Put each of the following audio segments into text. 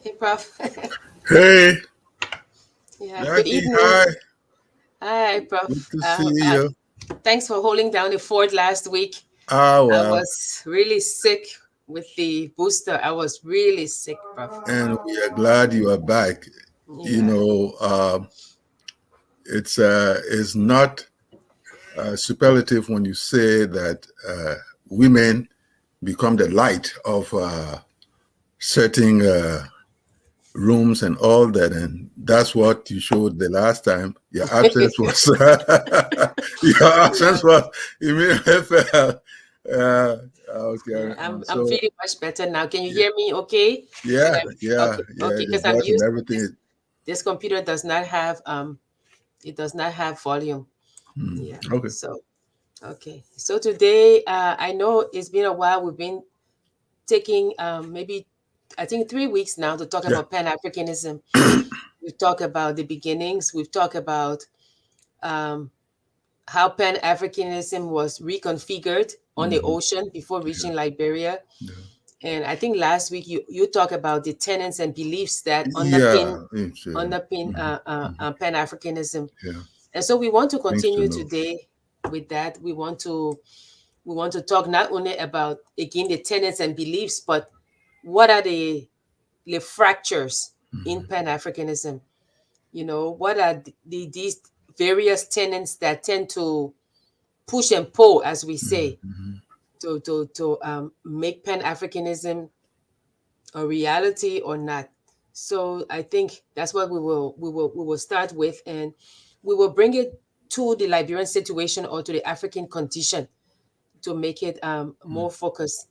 Hey, Prof. Hey, Yeah, good Jackie, evening. hi. Hi, Prof. Good to see you. Thanks for holding down the fort last week. Oh, I well, was really sick with the booster. I was really sick, Prof. and we are glad you are back. You Yeah. know, it's not superlative when you say that women become the light of certain rooms and all that, and that's what you showed the last time. Your absence was okay. I'm So feeling much better now. Can you hear me okay? yeah, Okay, your because I'm voice and used to everything. this computer does not have it does not have volume. Yeah. Okay. So okay. So today I know it's been a while. We've been taking maybe I think 3 weeks now to talk Yeah. about Pan-Africanism. We've talked about the beginnings. We've talked about how Pan-Africanism was reconfigured on the ocean before reaching Liberia. Yeah. And I think last week you talked about the tenets and beliefs that Yeah. underpin Pan-Africanism. Yeah. And so we want to Things to continue know. today with that. We want to talk not only about again the tenets and beliefs, but what are the fractures in Pan-Africanism? You know, what are these various tenets that tend to push and pull, as we say, to make Pan-Africanism a reality or not? So I think that's what we will start with, and we will bring it to the Liberian situation or to the African condition to make it more focused.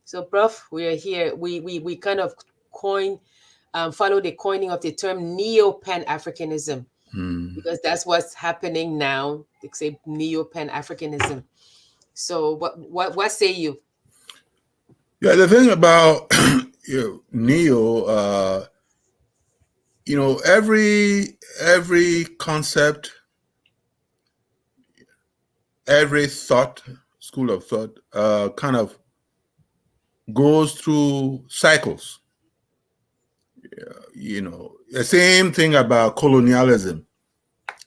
So, Prof, we are here. We kind of follow the coining of the term Neo-Pan-Africanism, because that's what's happening now. They say Neo-Pan-Africanism. So, what say you? Yeah, the thing about Neo, every concept, every thought, school of thought, kind of goes through cycles. The same thing about colonialism.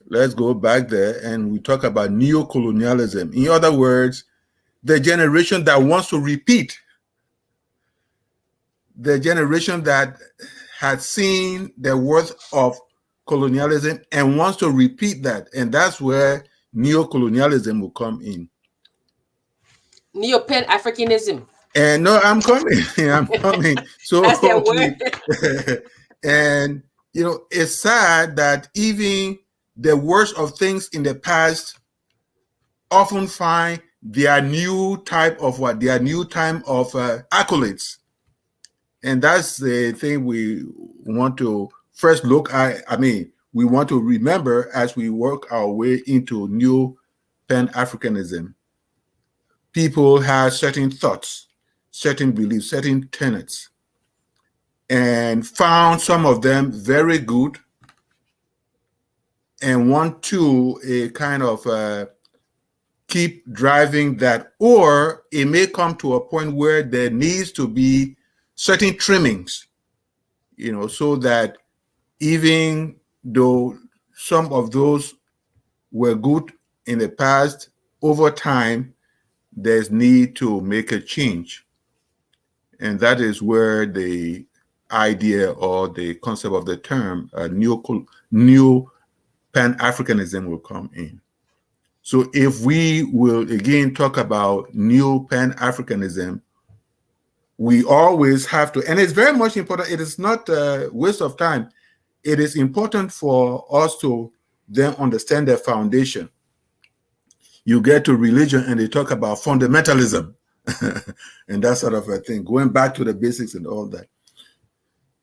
Let's go back there and we talk about Neo-Colonialism. In other words, the generation that wants to repeat, the generation that had seen the worth of colonialism and wants to repeat that. And that's where Neo-Colonialism will come in. Neo-Pan-Africanism. And no, I'm coming. I'm coming. So That's their word. and it's sad that even the worst of things in the past often find their new type of accolades. And that's the thing we want to first look at. I mean, we want to remember as we work our way into new Pan-Africanism. People have certain thoughts, certain beliefs, certain tenets, and found some of them very good and want to kind of keep driving that. Or it may come to a point where there needs to be certain trimmings, so that even though some of those were good in the past, over time, there's need to make a change. And that is where the idea or the concept of the term new Pan-Africanism will come in. So if we will again talk about new Pan-Africanism, we always have to, and it's very much important. It is not a waste of time. It is important for us to then understand the foundation. You get to religion and they talk about fundamentalism and that sort of a thing, going back to the basics and all that.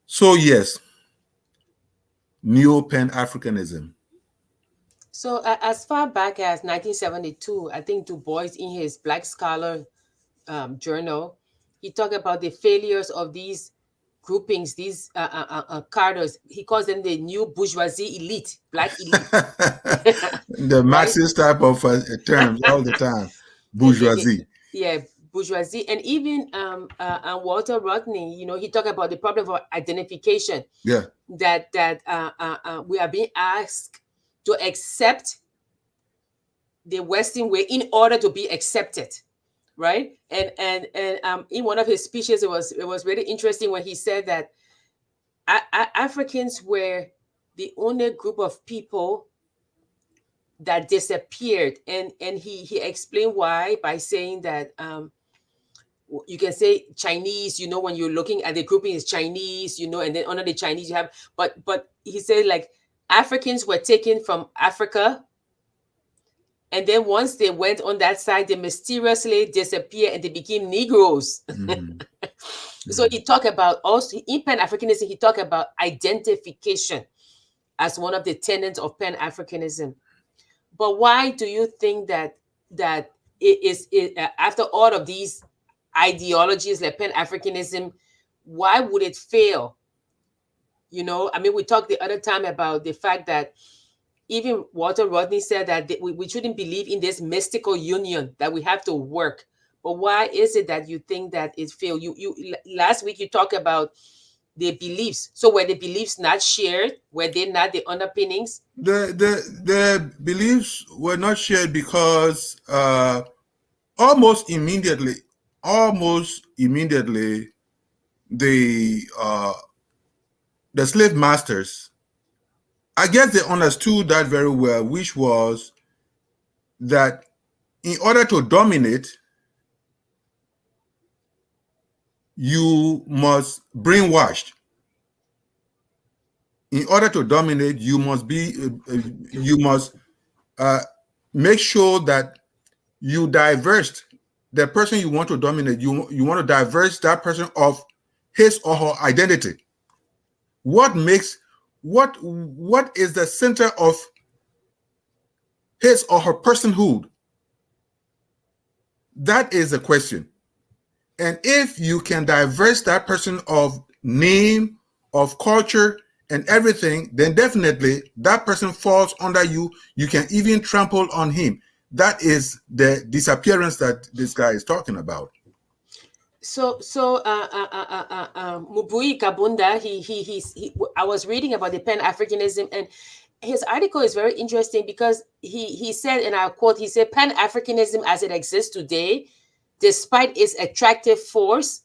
So yes, Neo-Pan-Africanism. So as far back as 1972, I think Du Bois in his Black Scholar journal, he talked about the failures of these groupings, these cadres, he calls them the new bourgeoisie elite, black elite. The Right? Marxist type of terms all the time. Bourgeoisie. Yeah, bourgeoisie. And even and Walter Rodney, he talked about the problem of identification, Yeah. that we are being asked to accept the Western way in order to be accepted, right? And in one of his speeches, it was really interesting when he said that Africans were the only group of people that disappeared, and he explained why by saying that you can say Chinese, when you're looking at the grouping is Chinese, and then under the Chinese you have, but he said like Africans were taken from Africa, and then once they went on that side, they mysteriously disappeared and they became Negroes. Mhm. So he talked about, also in Pan-Africanism, he talked about identification as one of the tenets of Pan-Africanism. But why do you think that after all of these ideologies like Pan-Africanism, why would it fail? I mean, we talked the other time about the fact that even Walter Rodney said that we shouldn't believe in this mystical union, that we have to work. But why is it that you think that it failed? You last week you talked about the beliefs. So were the beliefs not shared? Were they not the underpinnings? The beliefs were not shared because almost immediately, the slave masters, I guess they understood that very well, which was that in order to dominate, you must brainwash. In order to dominate, you must make sure that you diverse the person you want to dominate. You want to diverse that person of his or her identity. What is the center of his or her personhood? That is the question. And if you can diverse that person of name, of culture, and everything, then definitely that person falls under you. You can even trample on him. That is the disappearance that this guy is talking about. So Mubui Kabunda, I was reading about the Pan-Africanism, and his article is very interesting because he said, and I quote, he said, Pan-Africanism as it exists today, despite its attractive force,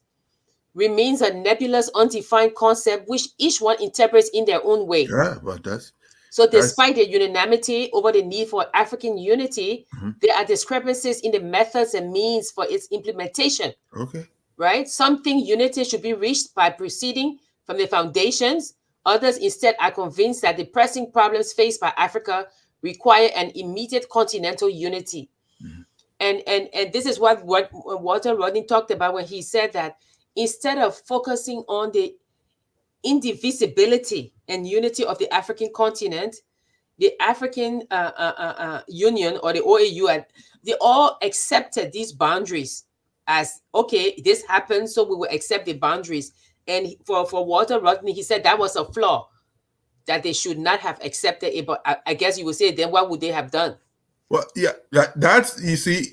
remains a nebulous, undefined concept which each one interprets in their own way. Yeah, but so despite the unanimity over the need for African unity, there are discrepancies in the methods and means for its implementation. Okay. Right? Some think unity should be reached by proceeding from the foundations. Others instead are convinced that the pressing problems faced by Africa require an immediate continental unity. And this is what Walter Rodney talked about when he said that instead of focusing on the indivisibility and unity of the African continent, the African Union or the OAU, they all accepted these boundaries as, okay, this happened, so we will accept the boundaries. And for Walter Rodney, he said that was a flaw, that they should not have accepted it. But I guess you would say, then what would they have done? Well, yeah, that's, you see,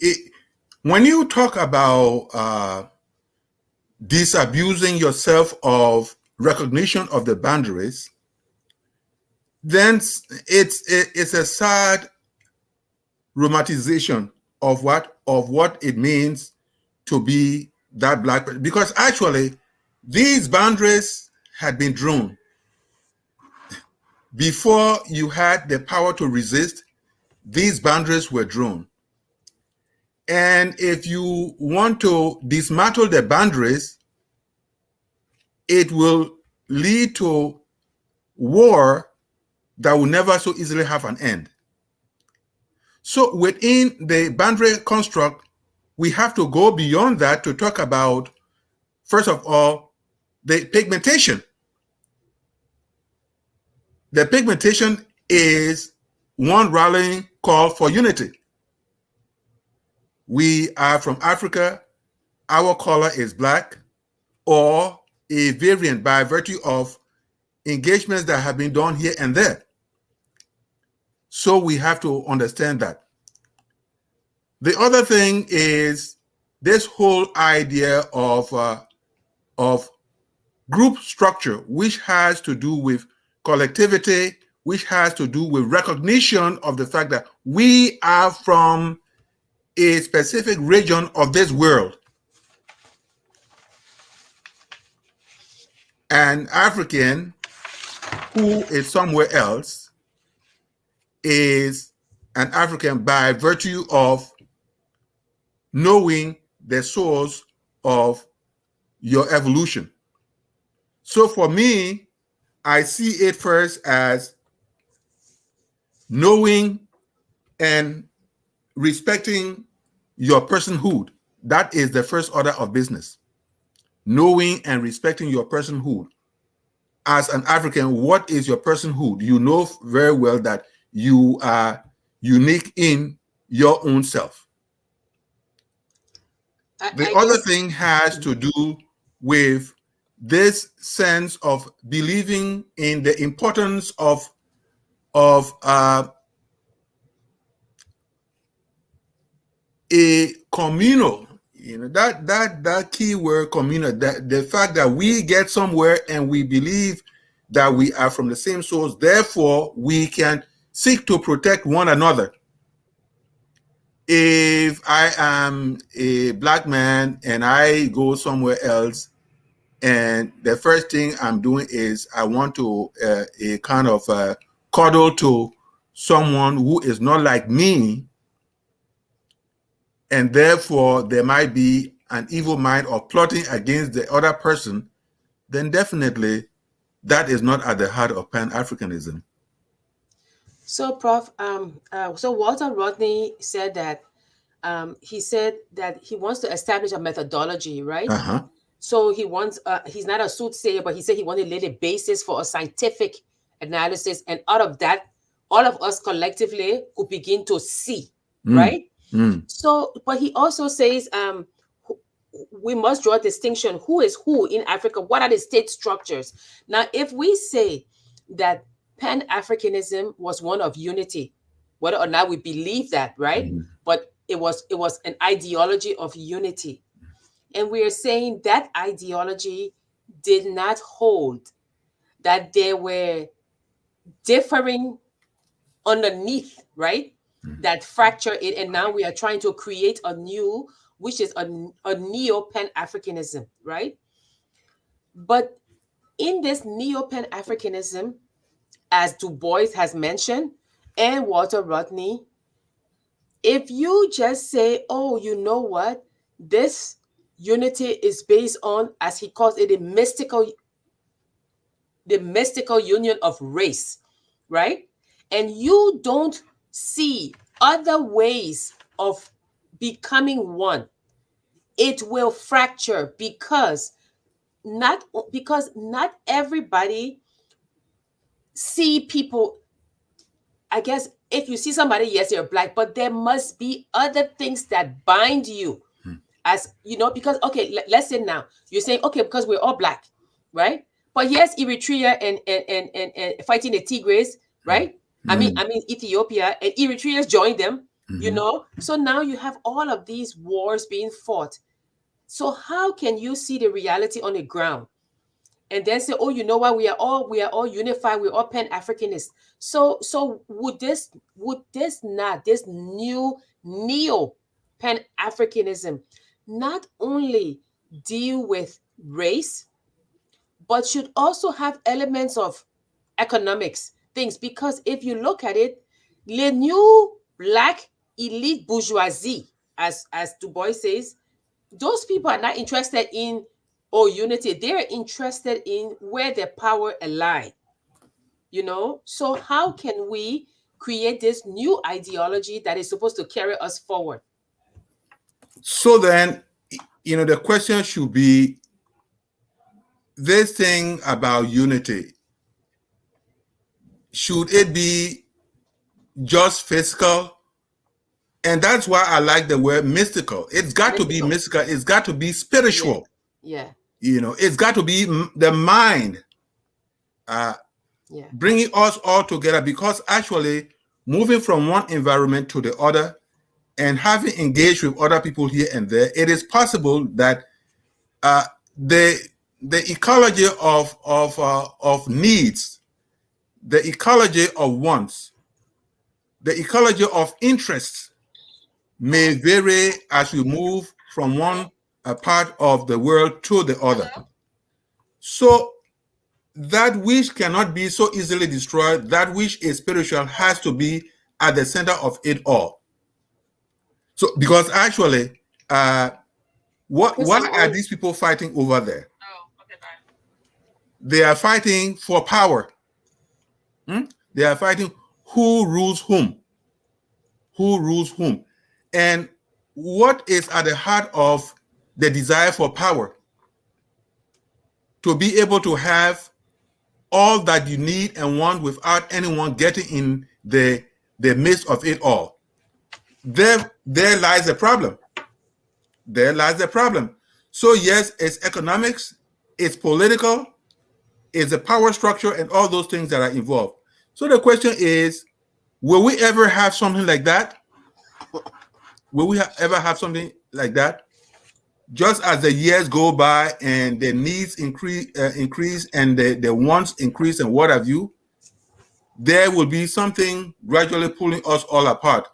when you talk about disabusing yourself of recognition of the boundaries, then it's a sad romanticization of what it means to be that black person. Because actually, these boundaries had been drawn before you had the power to resist. These boundaries were drawn. And if you want to dismantle the boundaries, it will lead to war that will never so easily have an end. So within the boundary construct, we have to go beyond that to talk about, first of all, the pigmentation. The pigmentation is one rallying call for unity. We are from Africa. Our color is black, or a variant by virtue of engagements that have been done here and there. So we have to understand that. The other thing is this whole idea of group structure, which has to do with collectivity, which has to do with recognition of the fact that we are from a specific region of this world. An African who is somewhere else is an African by virtue of knowing the source of your evolution. So for me, I see it first as knowing and respecting your personhood. That is the first order of business. Knowing and respecting your personhood. As an African, what is your personhood? You know very well that you are unique in your own self. The other thing has to do with this sense of believing in the importance of a communal, that key word communal, that the fact that we get somewhere and we believe that we are from the same source, therefore we can seek to protect one another. If I am a Black man and I go somewhere else, and the first thing I'm doing is I want to a kind of cuddle to someone who is not like me, and therefore there might be an evil mind of plotting against the other person, then definitely that is not at the heart of Pan-Africanism. So, Prof, so Walter Rodney said that he wants to establish a methodology, right? Uh-huh. So he wants, he's not a soothsayer, but he said he wanted to lay the basis for a scientific analysis. And out of that, all of us collectively could begin to see, right? So, but he also says we must draw a distinction. Who is who in Africa? What are the state structures? Now, if we say that Pan-Africanism was one of unity, whether or not we believe that, right? But it was an ideology of unity. And we are saying that ideology did not hold, that there were differing underneath, right? That fracture it. And now we are trying to create a new, which is a Neo-Pan-Africanism, right? But in this Neo-Pan-Africanism, as Du Bois has mentioned, and Walter Rodney, if you just say, oh, you know what, this unity is based on, as he calls it, the mystical union of race, right? And you don't see other ways of becoming one, it will fracture because not everybody see people. I guess if you see somebody, yes, you're Black, but there must be other things that bind you. As you know, because okay, let's say now you're saying okay, because we're all Black, right? But yes, Eritrea and fighting the Tigrays, right? I mean Ethiopia and Eritrea joined them, you know. So now you have all of these wars being fought. So how can you see the reality on the ground and then say, oh, you know what, we are all unified, we're all Pan-Africanists? So would this new Neo Pan-Africanism not only deal with race, but should also have elements of economics things? Because if you look at it, the new Black elite bourgeoisie, as Du Bois says, those people are not interested in unity. They're interested in where the power lie, you know. So how can we create this new ideology that is supposed to carry us forward? So then, the question should be this thing about unity. Should it be just physical? And that's why I like the word mystical. It's got to be mystical. It's got to be spiritual. Yeah. it's got to be the mind bringing us all together, because actually moving from one environment to the other and having engaged with other people here and there, it is possible that the ecology of needs, the ecology of wants, the ecology of interests may vary as we move from one part of the world to the other. So that which cannot be so easily destroyed, that which is spiritual, has to be at the center of it all. So, because actually, what are these people fighting over there? They are fighting for power. They are fighting who rules whom. Who rules whom. And what is at the heart of the desire for power? To be able to have all that you need and want without anyone getting in the midst of it all. There lies the problem. There lies the problem. So yes, it's economics, it's political, it's the power structure, and all those things that are involved. So the question is, will we ever have something like that? Will we ever have something like that? Just as the years go by and the needs increase and the wants increase and what have you, there will be something gradually pulling us all apart.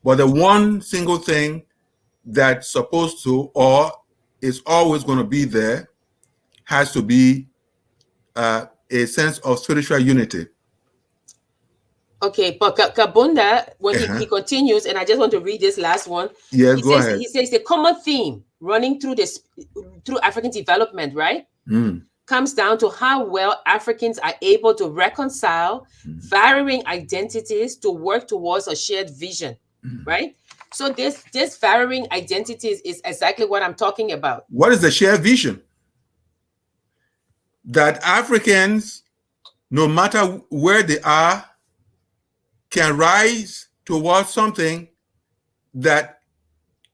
But the one single thing that's supposed to, or is always going to be there, has to be a sense of spiritual unity. Okay, but Kabunda, when he continues, and I just want to read this last one. Yes, go ahead. He says the common theme running through African development, right, comes down to how well Africans are able to reconcile varying identities to work towards a shared vision, right? So this varying identities is exactly what I'm talking about. What is the shared vision? That Africans, no matter where they are, can rise towards something that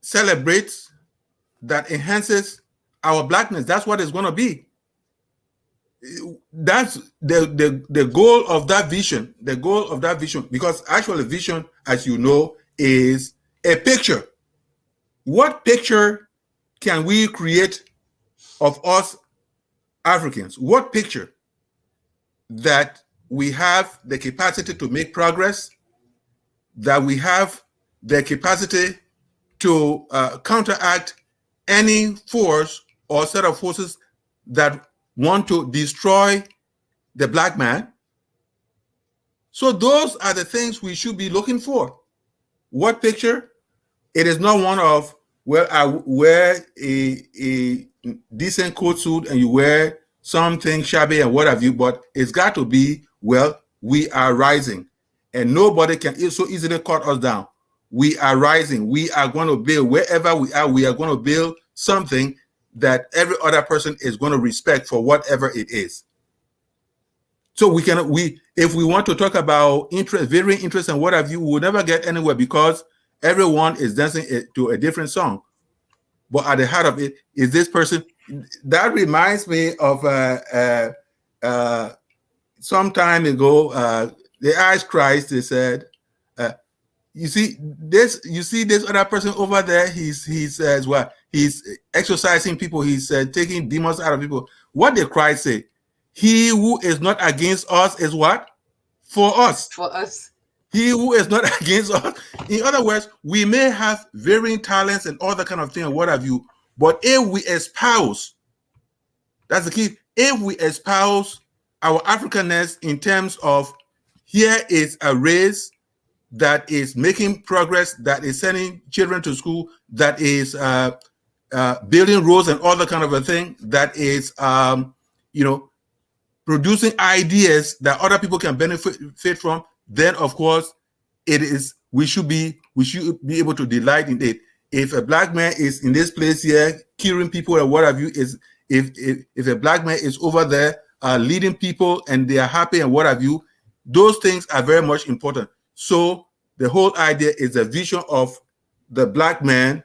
celebrates, that enhances our blackness. That's what it's going to be. That's the goal of that vision. The goal of that vision, because actually vision, as you know, is a picture. What picture can we create of us Africans? What picture? That we have the capacity to make progress, that we have the capacity to counteract any force or set of forces that want to destroy the black man. So those are the things we should be looking for. What picture? It is not one of, well, I wear a decent coat suit and you wear something shabby and what have you, but it's got to be, well, we are rising and nobody can so easily cut us down. We are rising. We are going to build, wherever we are going to build something that every other person is going to respect for whatever it is. So if we want to talk about interest, varying interest and what have you, we'll never get anywhere, because everyone is dancing to a different song. But at the heart of it is this person. That reminds me of some time ago, they asked Christ, they said, you see this other person over there, he says, well, he's exorcising people, he's taking demons out of people. What did Christ say? He who is not against us is what? For us. For us. He who is not against us. In other words, we may have varying talents and all that kind of thing and what have you, but if we espouse, that's the key, if we espouse our Africanness in terms of, here is a race that is making progress, that is sending children to school, that is building roads and all that kind of a thing, that is producing ideas that other people can benefit from, then of course we should be able to delight in it. If a black man is in this place here killing people and what have you, if a black man is over there leading people and they are happy and what have you, those things are very much important. So the whole idea is the vision of the black man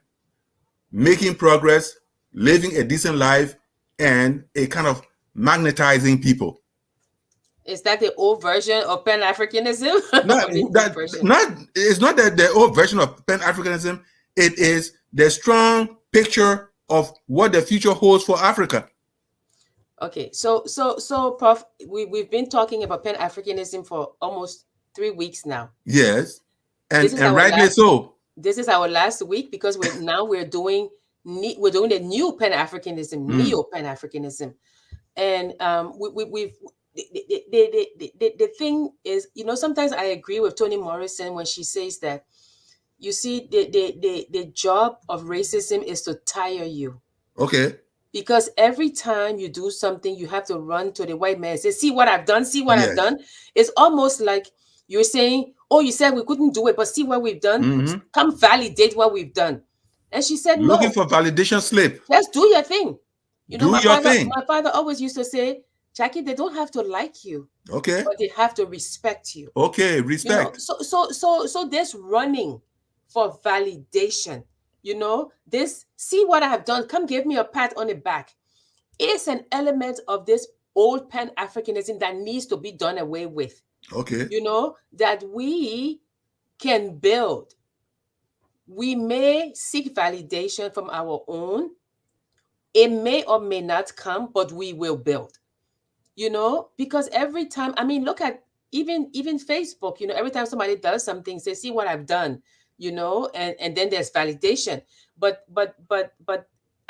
making progress, living a decent life, and a kind of magnetizing people. Is that the old version of Pan-Africanism? Not Or the new that version? it's not that the old version of Pan-Africanism. It is the strong picture of what the future holds for Africa. Okay, so Prof, we've been talking about Pan-Africanism for almost 3 weeks now. Yes, This and is our rightly last. so. This is our last week because we're doing the new Pan-Africanism, Neo-Pan-Africanism, and we've the thing is, sometimes I agree with Toni Morrison when she says that, you see, the job of racism is to tire you. Okay. Because every time you do something, you have to run to the white man and say, see what I've done, see what I've Yes. done. It's almost like you're saying, oh, you said we couldn't do it, but see what we've done. Mhm. Come validate what we've done. And she said, Looking no, for validation slip. just do your thing. Do My your father, thing. my father always used to say, Jackie, they don't have to like you, Okay. but they have to respect you. Okay. Respect. So this running for validation, this, see what I have done, come give me a pat on the back, is an element of this old Pan-Africanism that needs to be done away with. Okay. That we can build. We may seek validation from our own. It may or may not come, but we will build. Because every time, look at even Facebook, every time somebody does something, say, see what I've done, and then there's validation. But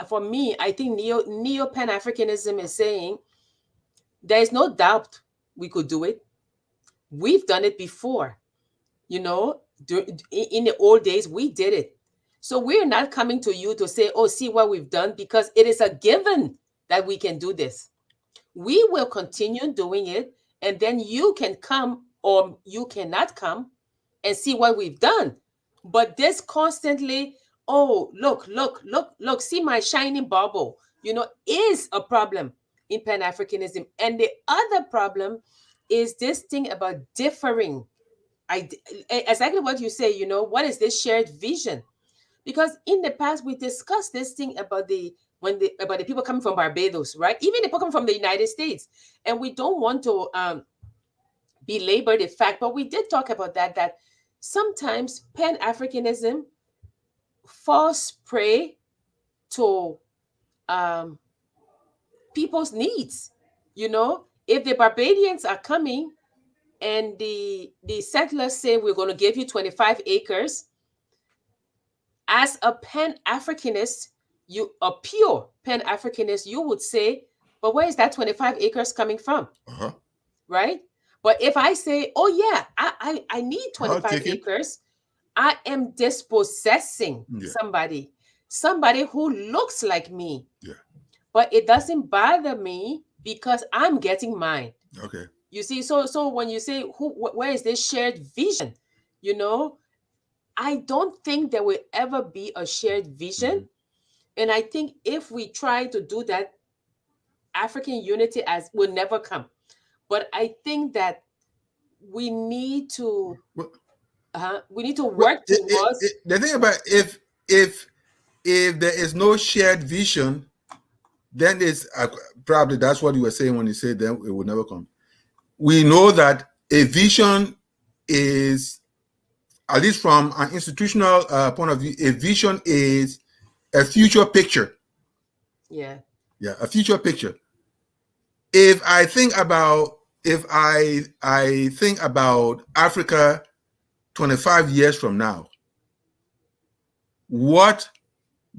for me, I think Neo-Pan-Africanism is saying there is no doubt we could do it. We've done it before. In the old days, we did it. So we're not coming to you to say, oh, see what we've done, because it is a given that we can do this. We will continue doing it, and then you can come or you cannot come and see what we've done. But this constantly, oh, look, see my shining bubble, is a problem in Pan-Africanism. And the other problem is this thing about differing. Exactly what you say, what is this shared vision? Because in the past, we discussed this thing about the people coming from Barbados, right? Even the people coming from the United States. And we don't want to belabor the fact, but we did talk about that sometimes Pan-Africanism falls prey to people's needs. If the Barbadians are coming and the settlers say, we're going to give you 25 acres, as a Pan-Africanist, a pure Pan-Africanist, you would say, but where is that 25 acres coming from? Uh-huh. Right? But if I say, oh yeah, I need 25 acres, I am dispossessing somebody who looks like me. Yeah. But it doesn't bother me because I'm getting mine. Okay. You see, so when you say, where is this shared vision? I don't think there will ever be a shared vision. Mm-hmm. And I think if we try to do that, African unity will never come. But I think that we need to work towards. The thing about if there is no shared vision, then it's probably that's what you were saying when you said then it would never come. We know that a vision is, at least from an institutional point of view, a vision is a future picture. Yeah, a future picture. If I think about Africa 25 years from now, what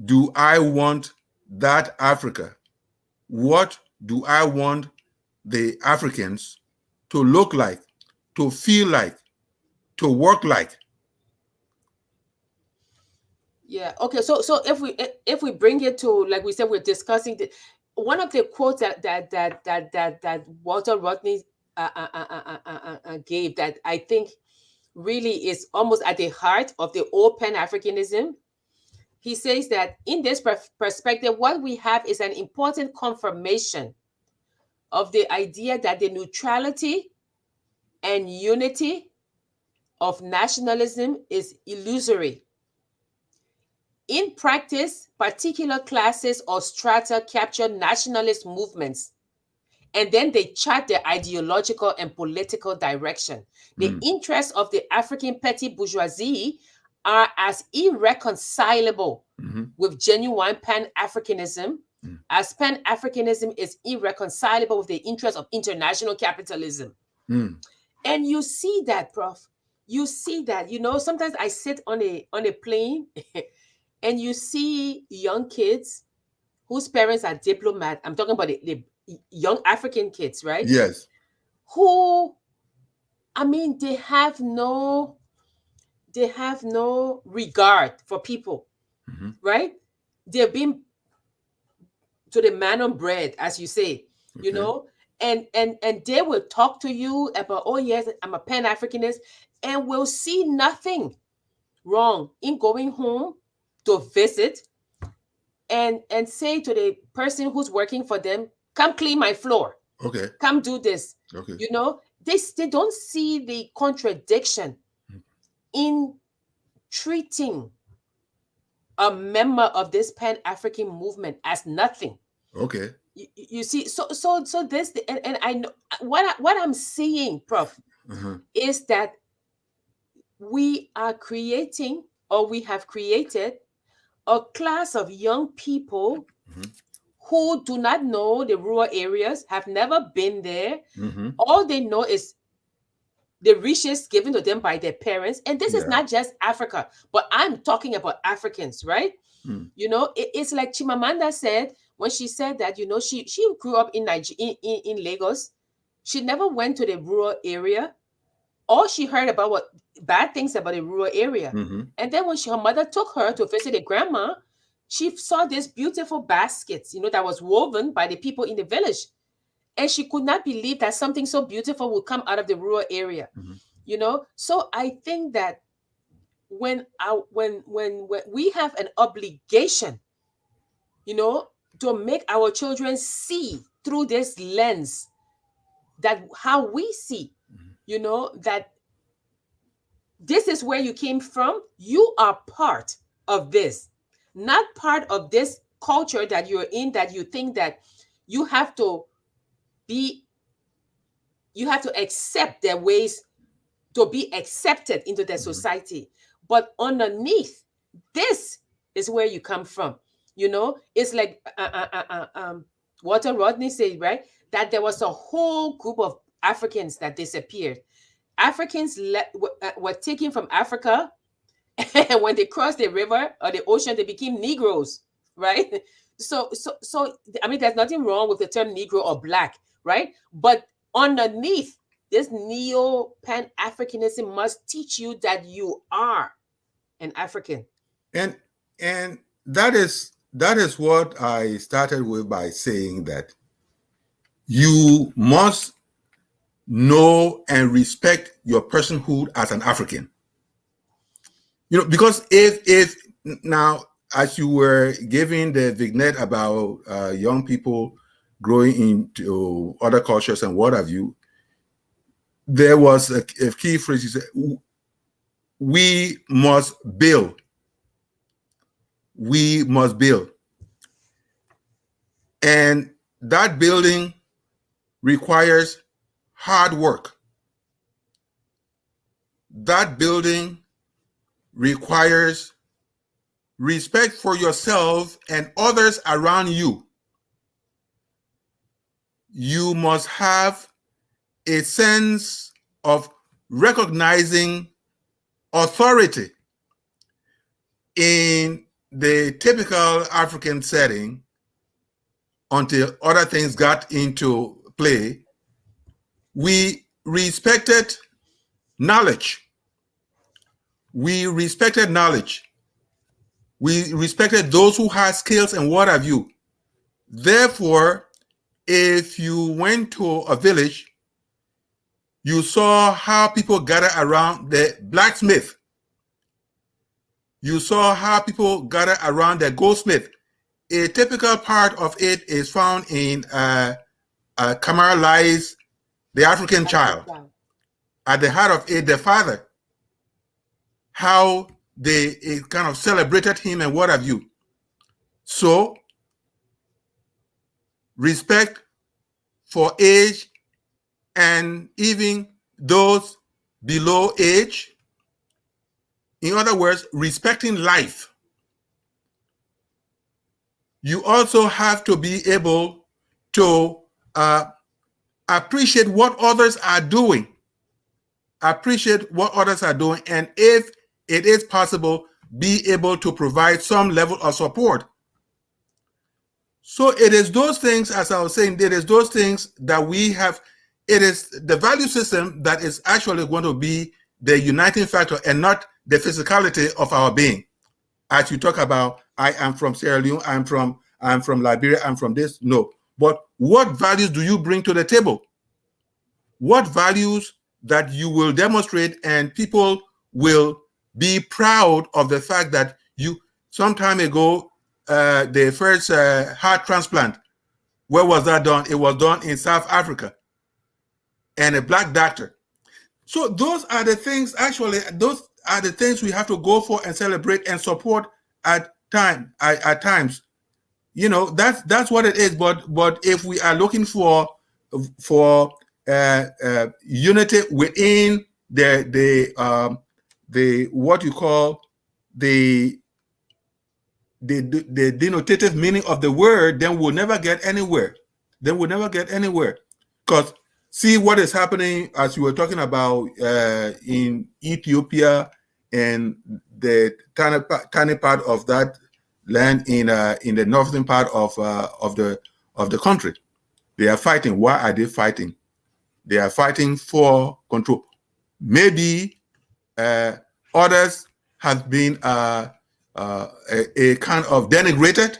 do I want that Africa? What do I want the Africans to look like, to feel like, to work like? Yeah. Okay. So if we bring it to, like we said, we're discussing one of the quotes that Walter Rodney gave that I think really is almost at the heart of the old Pan-Africanism. He says that in this perspective, what we have is an important confirmation of the idea that the neutrality and unity of nationalism is illusory. In practice, particular classes or strata capture nationalist movements, and then they chart their ideological and political direction. The interests of the African petty bourgeoisie are as irreconcilable with genuine Pan-Africanism as Pan-Africanism is irreconcilable with the interests of international capitalism. And you see that, Prof. You see that, sometimes I sit on a plane and you see young kids whose parents are diplomats. I'm talking about the young African kids, right? Yes. Who, they have no regard for people, right? They've been to the man on bread, as you say, and they will talk to you about, oh yes, I'm a Pan-Africanist, and will see nothing wrong in going home to visit and say to the person who's working for them, come clean my floor. Okay. Come do this. Okay. They don't see the contradiction in treating a member of this Pan-African movement as nothing. Okay. You see, so this, and I know what I'm seeing, Prof, is that we are creating, or we have created, a class of young people who do not know the rural areas, have never been there. All they know is the riches given to them by their parents. And this is not just Africa, but I'm talking about Africans, right? It's like Chimamanda said when she said that, she grew up in Lagos. She never went to the rural area. All she heard about what bad things about the rural area. And then when her mother took her to visit a grandma, she saw these beautiful baskets, that was woven by the people in the village. And she could not believe that something so beautiful would come out of the rural area. So I think that when we have an obligation, to make our children see through this lens, that how we see, that this is where you came from. You are part of this, not part of this culture that you're in, that you think that you have to accept their ways to be accepted into their society. But underneath, this is where you come from. It's like Walter Rodney said, right, that there was a whole group of Africans that disappeared. Africans were taken from Africa, and when they crossed the river or the ocean, they became Negroes, right? So there's nothing wrong with the term Negro or Black, right? But underneath, this Neo-Pan-Africanism must teach you that you are an African. And that is what I started with by saying that you must know and respect your personhood as an African. Because if now, as you were giving the vignette about young people growing into other cultures and what have you, there was a key phrase. You said, we must build. We must build. And that building requires hard work. That building requires respect for yourself and others around you. You must have a sense of recognizing authority. In the typical African setting, until other things got into play, we respected knowledge. We respected knowledge. We respected those who had skills and what have you. Therefore, if you went to a village, you saw how people gathered around the blacksmith. You saw how people gathered around the goldsmith. A typical part of it is found in Kamara Lai's The African Child. At the heart of it, the father, how they kind of celebrated him and what have you. So respect for age and even those below age. In other words, respecting life. You also have to be able to appreciate what others are doing. Appreciate what others are doing, and if it is possible, be able to provide some level of support. So it is those things, as I was saying, it is those things that we have. It is the value system that is actually going to be the uniting factor and not the physicality of our being. As you talk about, I am from Sierra Leone, I'm from Liberia, I'm from this. No. But what values do you bring to the table? What values that you will demonstrate, and people will be proud of the fact that you, some time ago, the first heart transplant, where was that done? It was done in South Africa, and a Black doctor. So those are the things, actually, those are the things we have to go for and celebrate and support at times. You know, that's what it is. But if we are looking for unity within the what you call the denotative meaning of the word, then we'll never get anywhere. Because see what is happening, as you were talking about, in Ethiopia and the tiny part of that land in the northern part of the country. They are fighting. Why are they fighting? They are fighting for control. Maybe others have been a kind of denigrated,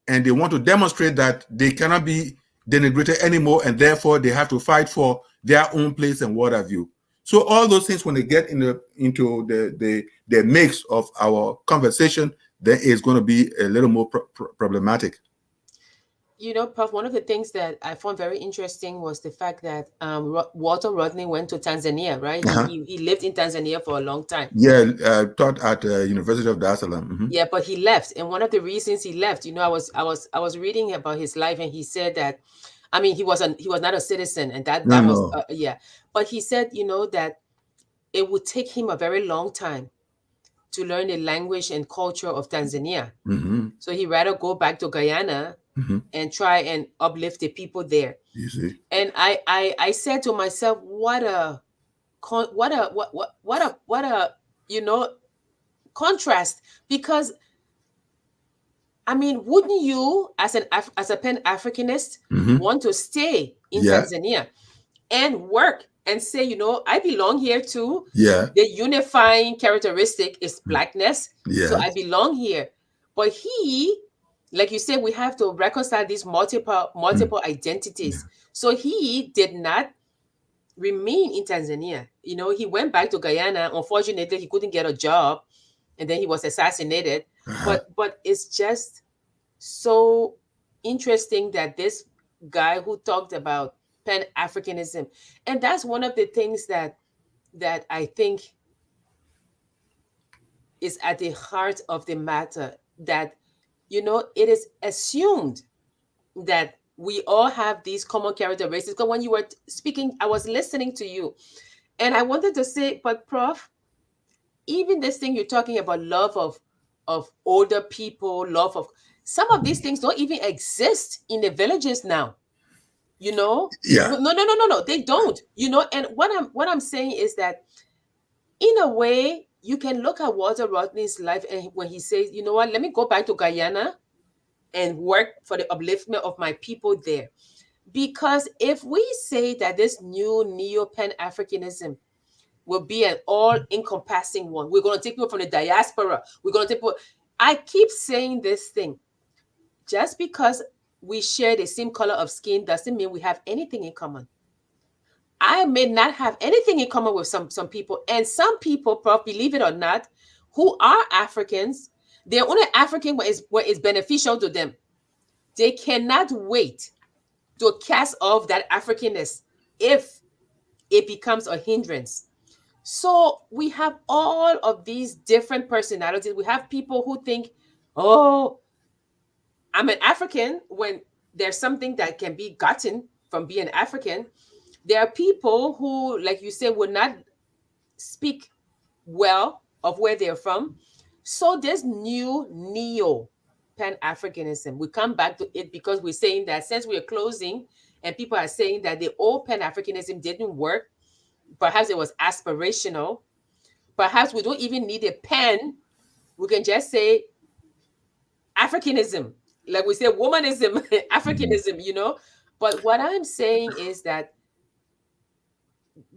and they want to demonstrate that they cannot be denigrated anymore, and therefore they have to fight for their own place and what have you. So all those things, when they get into the mix of our conversation, then it's going to be a little more problematic. You know, Prof, one of the things that I found very interesting was the fact that Walter Rodney went to Tanzania, right? He lived in Tanzania for a long time. Yeah, taught at University of Dar es Salaam. Mm-hmm. Yeah, but he left, and one of the reasons he left, you know, I was reading about his life, and he said that, I mean, he was not a citizen, and that was yeah, but he said, you know, that it would take him a very long time to learn the language and culture of Tanzania. Mm-hmm. So he'd rather go back to Guyana and try and uplift the people there. You see? And I said to myself, what a you know, contrast, because I mean, wouldn't you, as a Pan-Africanist, want to stay in Tanzania and work and say, you know, I belong here too. Yeah. The unifying characteristic is Blackness. Yeah. So I belong here. But he, like you said, we have to reconcile these multiple identities. Yeah. So he did not remain in Tanzania. You know, he went back to Guyana. Unfortunately, he couldn't get a job, and then he was assassinated. But it's just so interesting that this guy who talked about Pan-Africanism, and that's one of the things that I think is at the heart of the matter, that, you know, it is assumed that we all have these common characteristics. Because when you were speaking, I was listening to you, and I wanted to say, but Prof, even this thing you're talking about, love of older people, love of, some of these things don't even exist in the villages now. You know? Yeah. No, they don't. You know, and what I'm saying is that, in a way, you can look at Walter Rodney's life, and when he says, you know what, let me go back to Guyana and work for the upliftment of my people there. Because if we say that this new Neo-Pan-Africanism will be an all-encompassing one, we're going to take people from the diaspora, we're going to take people. I keep saying this thing. Just because we share the same color of skin doesn't mean we have anything in common. I may not have anything in common with some people. And some people, Prof, believe it or not, who are Africans, they're only African when it's beneficial to them. They cannot wait to cast off that Africanness if it becomes a hindrance. So we have all of these different personalities. We have people who think, oh, I'm an African, when there's something that can be gotten from being African. There are people who, like you said, would not speak well of where they're from. So this new Neo Pan-Africanism, we come back to it because we're saying that since we're closing and people are saying that the old Pan-Africanism didn't work, perhaps it was aspirational, perhaps we don't even need a pen. We can just say Africanism, like we say womanism, Africanism, But what I'm saying is that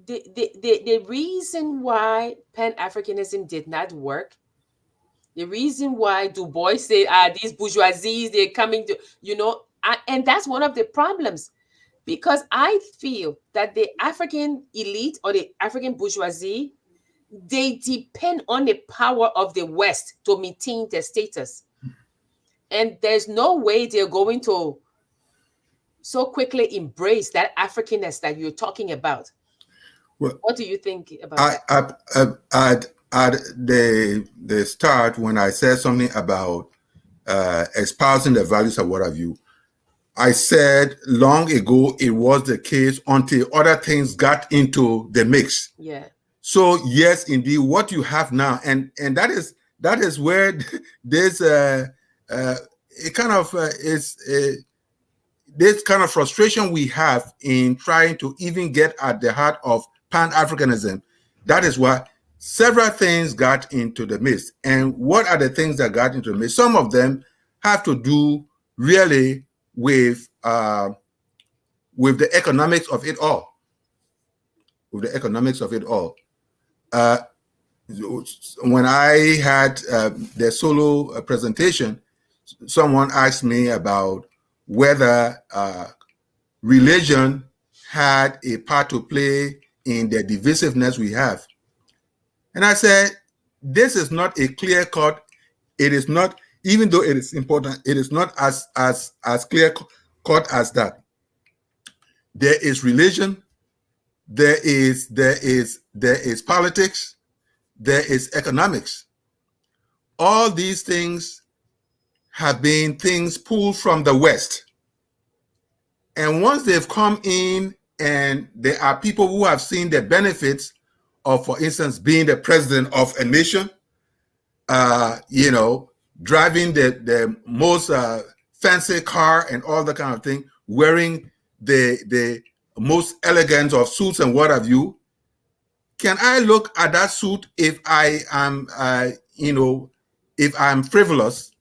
the reason why Pan-Africanism did not work, the reason why Du Bois said, these bourgeoisies, they're coming to, and that's one of the problems, because I feel that the African elite or the African bourgeoisie, they depend on the power of the West to maintain their status. And there's no way they're going to so quickly embrace that Africanness that you're talking about. Well, what do you think about that? At the start, when I said something about espousing the values of what have you, I said long ago it was the case until other things got into the mix. Yeah. So yes, indeed, what you have now, and that is where there's it kind of is this kind of frustration we have in trying to even get at the heart of Pan-Africanism. That is why several things got into the mix. And what are the things that got into the mix? Some of them have to do really with the economics of it all. With the economics of it all. When I had the solo presentation, someone asked me about whether religion had a part to play in the divisiveness we have. And I said, this is not a clear cut. It is not, even though it is important, it is not as clear cut as that. There is religion, there is politics, there is economics. All these things have been things pulled from the West. And once they've come in, and there are people who have seen the benefits of, for instance, being the president of a nation, driving the most fancy car and all that kind of thing, wearing the most elegant of suits and what have you. Can I look at that suit if I am, if I'm frivolous,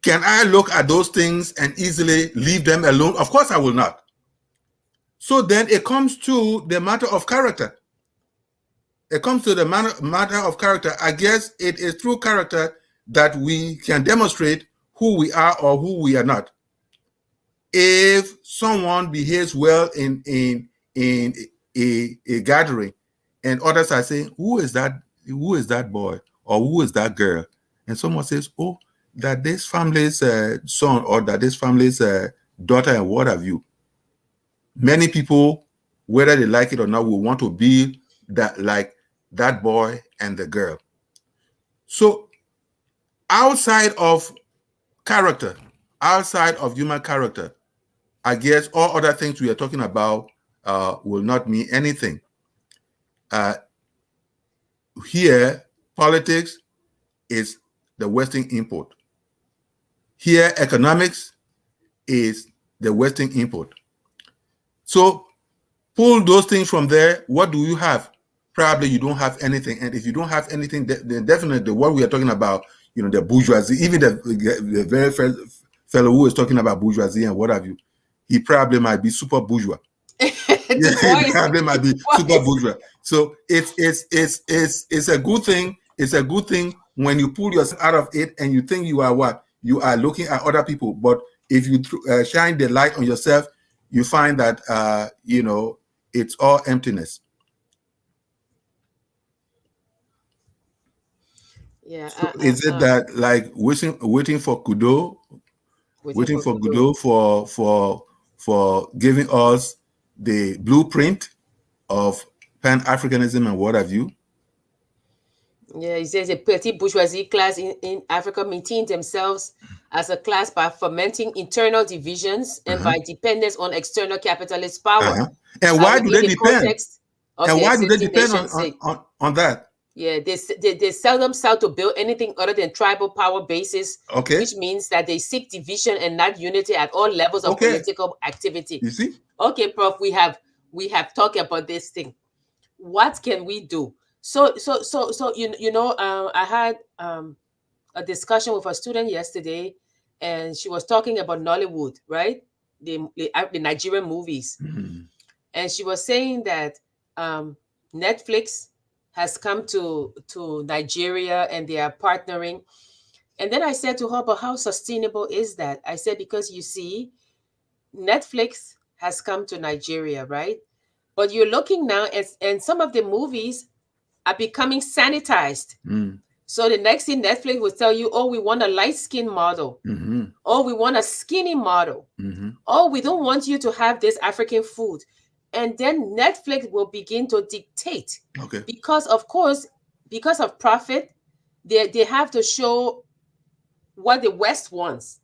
Can I look at those things and easily leave them alone? Of course I will not. So then it comes to the matter of character. It comes to the matter of character. I guess it is through character that we can demonstrate who we are or who we are not. If someone behaves well in a gathering, and others are saying, who is that boy or who is that girl? And someone says, oh, that this family's son or that this family's daughter and what have you. Many people, whether they like it or not, will want to be like that boy and the girl. So outside of character, outside of human character, I guess all other things we are talking about will not mean anything. Here, politics is the Western import. Here, economics is the Western import. So pull those things from there. What do you have? Probably you don't have anything. And if you don't have anything, then definitely what we are talking about, the bourgeoisie, even the very first fellow who is talking about bourgeoisie and what have you, he probably might be super bourgeois. He probably might be super bourgeois. So it's a good thing. It's a good thing when you pull yourself out of it and you think you are what? You are looking at other people. But if you shine the light on yourself, you find that, it's all emptiness. Yeah. So is it that like waiting for Godot, waiting for Godot for giving us the blueprint of Pan-Africanism and what have you. Yeah, he says a petty bourgeoisie class in Africa maintain themselves as a class by fomenting internal divisions and Uh-huh. by dependence on external capitalist power. Uh-huh. And And why do within they the depend? context of And the why do they existing depend nation state. on that? Yeah, they seldom sought to build anything other than tribal power bases, Okay. which means that they seek division and not unity at all levels of Okay. political activity. You see? Okay, Prof, we have talked about this thing. What can we do? So I had a discussion with a student yesterday, and she was talking about Nollywood, right? The Nigerian movies, Mm-hmm. and she was saying that Netflix has come to Nigeria and they are partnering. And then I said to her, but how sustainable is that? I said, because you see, Netflix has come to Nigeria, right? But you're looking now, and some of the movies are becoming sanitized. Mm. So the next thing Netflix will tell you, oh, we want a light skin model. Mm-hmm. Oh, we want a skinny model. Mm-hmm. Oh, we don't want you to have this African food. And then Netflix will begin to dictate. Okay. Because, of course, because of profit, they have to show what the West wants,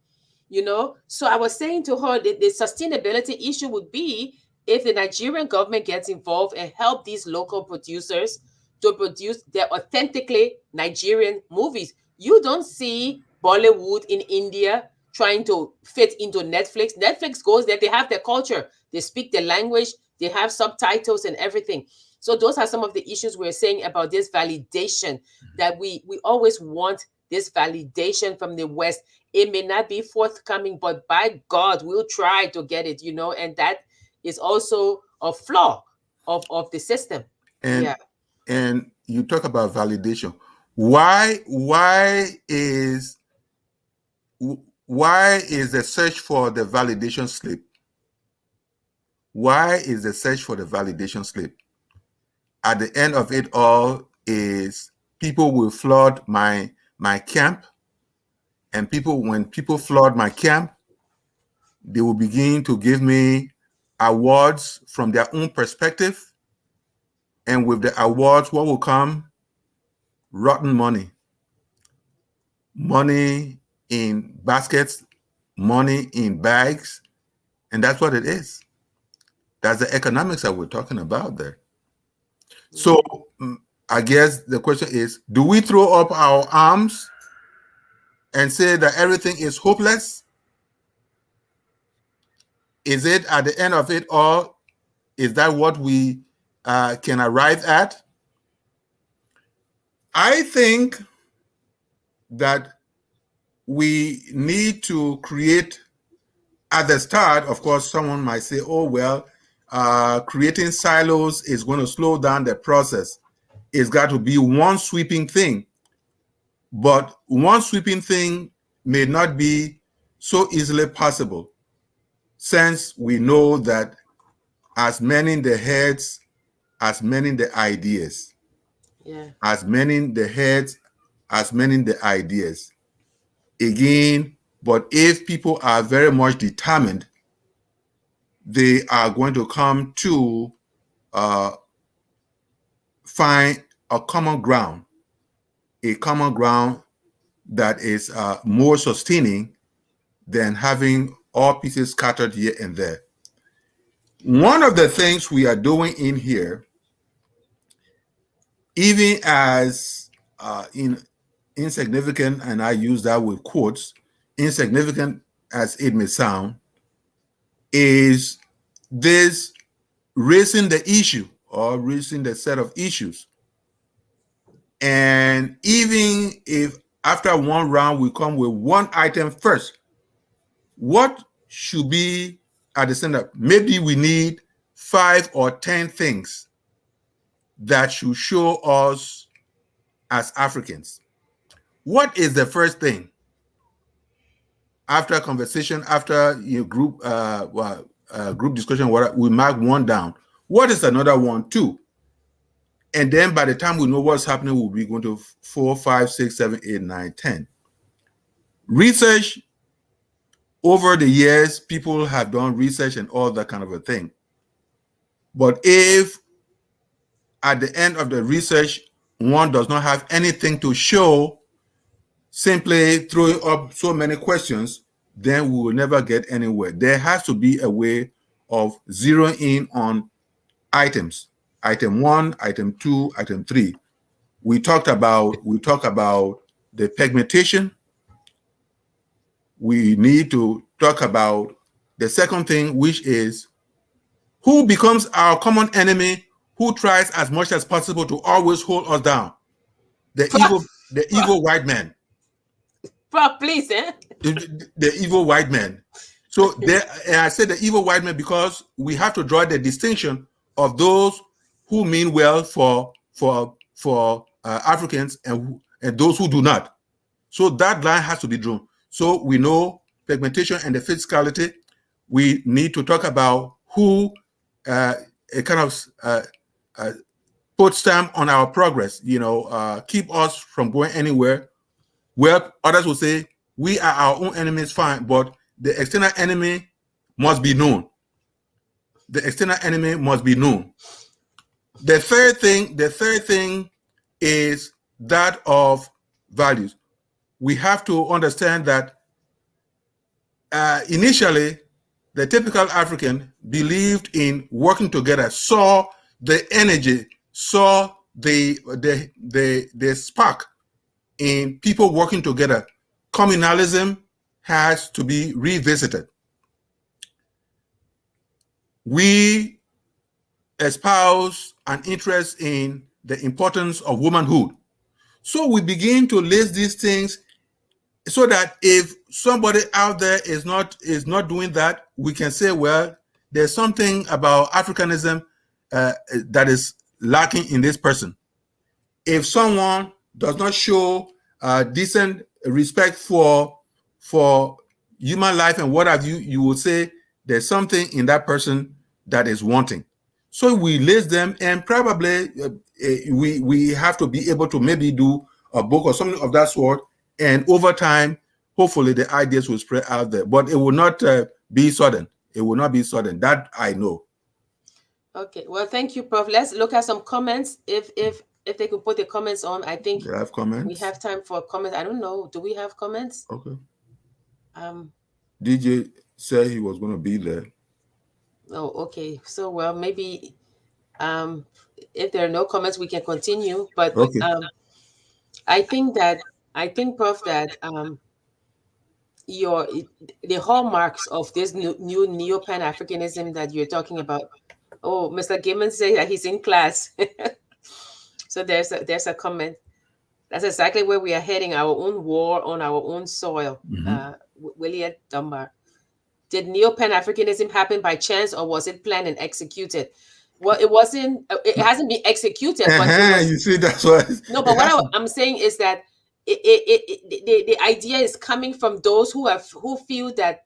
So I was saying to her that the sustainability issue would be if the Nigerian government gets involved and help these local producers to produce their authentically Nigerian movies. You don't see Bollywood in India trying to fit into Netflix. Netflix goes there, they have their culture, they speak the language, they have subtitles and everything. So those are some of the issues we're saying about this validation, that we always want this validation from the West. It may not be forthcoming, but by God, we'll try to get it, and that is also a flaw of the system. And Yeah. and you talk about validation. Why is the search for the validation slip? Why is the search for the validation slip? At the end of it all is people will flood my camp, and when people flood my camp, they will begin to give me awards from their own perspective. And with the awards, what will come? Rotten money. Money in baskets, money in bags. And that's what it is. That's the economics that we're talking about there. So I guess the question is, do we throw up our arms and say that everything is hopeless? Is it at the end of it all, is that what we can arrive at? I think that we need to create, at the start, of course, someone might say, oh, well, creating silos is going to slow down the process. It's got to be one sweeping thing. But one sweeping thing may not be so easily possible, since we know that as many the heads, as many the ideas. Yeah. As many the heads, as many the ideas. Again, but if people are very much determined, they are going to come to find a common ground that is more sustaining than having all pieces scattered here and there. One of the things we are doing in here, even as insignificant, and I use that with quotes, insignificant as it may sound, is this raising the issue or raising the set of issues. And even if after one round we come with one item first, what should be at the center? Maybe we need 5 or 10 things that should show us as Africans. What is the first thing? After conversation, after group discussion, we mark one down. What is another one, too? And then by the time we know what's happening, we'll be going to 4, 5, 6, 7, 8, 9, 10. Research, over the years, people have done research and all that kind of a thing. But if at the end of the research, one does not have anything to show, simply throwing up so many questions, then we will never get anywhere. There has to be a way of zeroing in on items. Item 1, item 2, item 3. We talk about the pigmentation. We need to talk about the second thing, which is who becomes our common enemy, who tries as much as possible to always hold us down. The evil white man. Prof, please, eh? The evil white man. So there, and I said the evil white man because we have to draw the distinction of those who mean well for Africans and those who do not. So that line has to be drawn. So we know pigmentation and the physicality. We need to talk about who put stamp on our progress, keep us from going anywhere. Well, others will say we are our own enemies, fine, but the external enemy must be known. The external enemy must be known. The third thing is that of values. We have to understand that initially, the typical African believed in working together, saw the energy, saw the spark in people working together. Communalism has to be revisited. We espouse an interest in the importance of womanhood. So we begin to list these things so that if somebody out there is not doing that, we can say, well, there's something about Africanism that is lacking in this person. If someone does not show decent respect for human life and what have you, you will say there's something in that person that is wanting. So we list them, and probably we have to be able to maybe do a book or something of that sort. And over time, hopefully the ideas will spread out there, but it will not be sudden. It will not be sudden. That I know. Okay. Well, thank you, Prof. Let's look at some comments. If they could put the comments on, I think we have comments. We have time for comments. I don't know. Do we have comments? Okay. DJ said he was going to be there. Oh, okay. So, well, maybe if there are no comments, we can continue. But okay. I think, Prof, that the hallmarks of this new Neo-Pan-Africanism that you're talking about. Oh, Mr. Gaiman said that he's in class. So there's a comment. That's exactly where we are heading, our own war on our own soil. William Dunbar. Did Neo-Pan-Africanism happen by chance, or was it planned and executed? Well, it wasn't. It hasn't been executed. But you see, that's why. No, but what I'm saying is that the idea is coming from those who feel that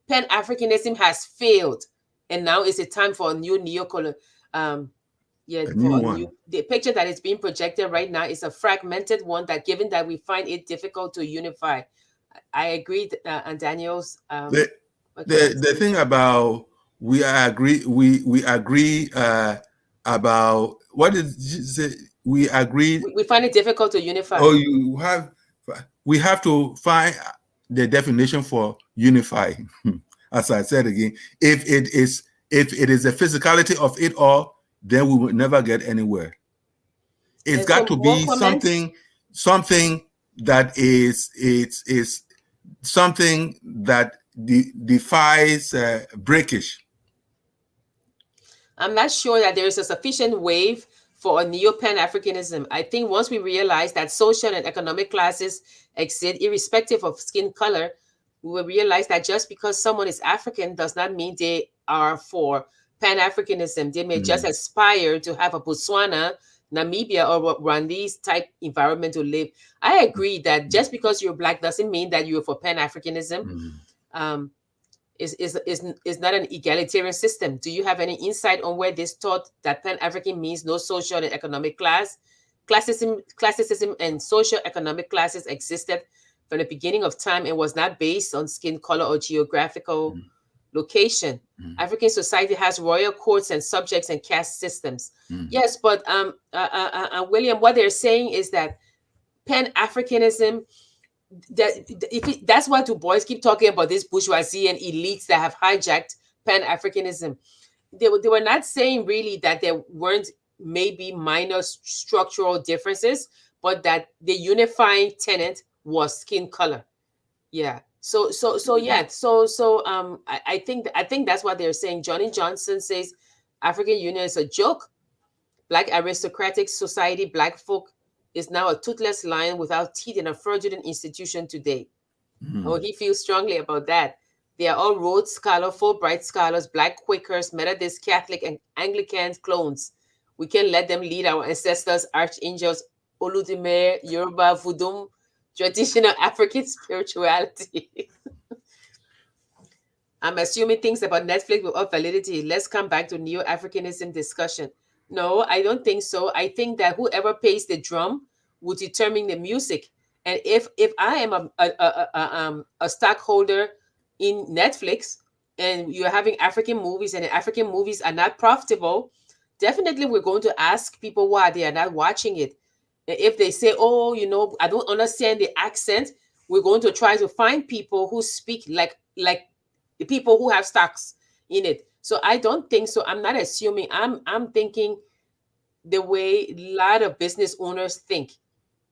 Pan-Africanism has failed, and now is a time for a new Neo-Colonialism. The picture that is being projected right now is a fragmented one, that given that we find it difficult to unify. I agree, and Daniel's. The thing about we agree about what did you say? We agree. We find it difficult to unify. Oh, we have to find the definition for unify. As I said again, if it is the physicality of it all, then we will never get anywhere. It's got to be something that is something that defies breakage. I'm not sure that there is a sufficient wave for a Neo-Pan-Africanism. I think once we realize that social and economic classes exist irrespective of skin color, we will realize that just because someone is African does not mean they are for Pan-Africanism. They may just aspire to have a Botswana, Namibia, or Rwandese type environment to live. I agree that just because you're Black doesn't mean that you're for Pan-Africanism. Is not an egalitarian system. Do you have any insight on where this thought that Pan-African means no social and economic class? Classicism and social economic classes existed from the beginning of time and was not based on skin color or geographical location. African society has royal courts and subjects and caste systems. Yes, but William, what they're saying is that Pan-Africanism, that's why Du Bois keep talking about this bourgeoisie and elites that have hijacked Pan-Africanism. They were not saying really that there weren't maybe minor structural differences, but that the unifying tenet was skin color. Yeah. I think that's what they're saying. Johnny Johnson says African Union is a joke. Black aristocratic society, black folk is now a toothless lion without teeth in a fraudulent institution today. Oh, he feels strongly about that. They are all Rhodes Scholar, Fulbright scholars, black Quakers, Methodist, Catholic, and Anglicans clones. We can let them lead our ancestors, archangels, Oludimare, Yoruba, Voodoo, traditional African spirituality. I'm assuming things about Netflix without validity. Let's come back to Neo-Africanism discussion. No, I don't think so. I think that whoever pays the drum will determine the music. And if I am a stockholder in Netflix and you're having African movies and the African movies are not profitable, definitely we're going to ask people why they are not watching it. And if they say, oh, you know, I don't understand the accent, we're going to try to find people who speak like the people who have stocks in it. So I don't think so. I'm not assuming. I'm thinking the way a lot of business owners think.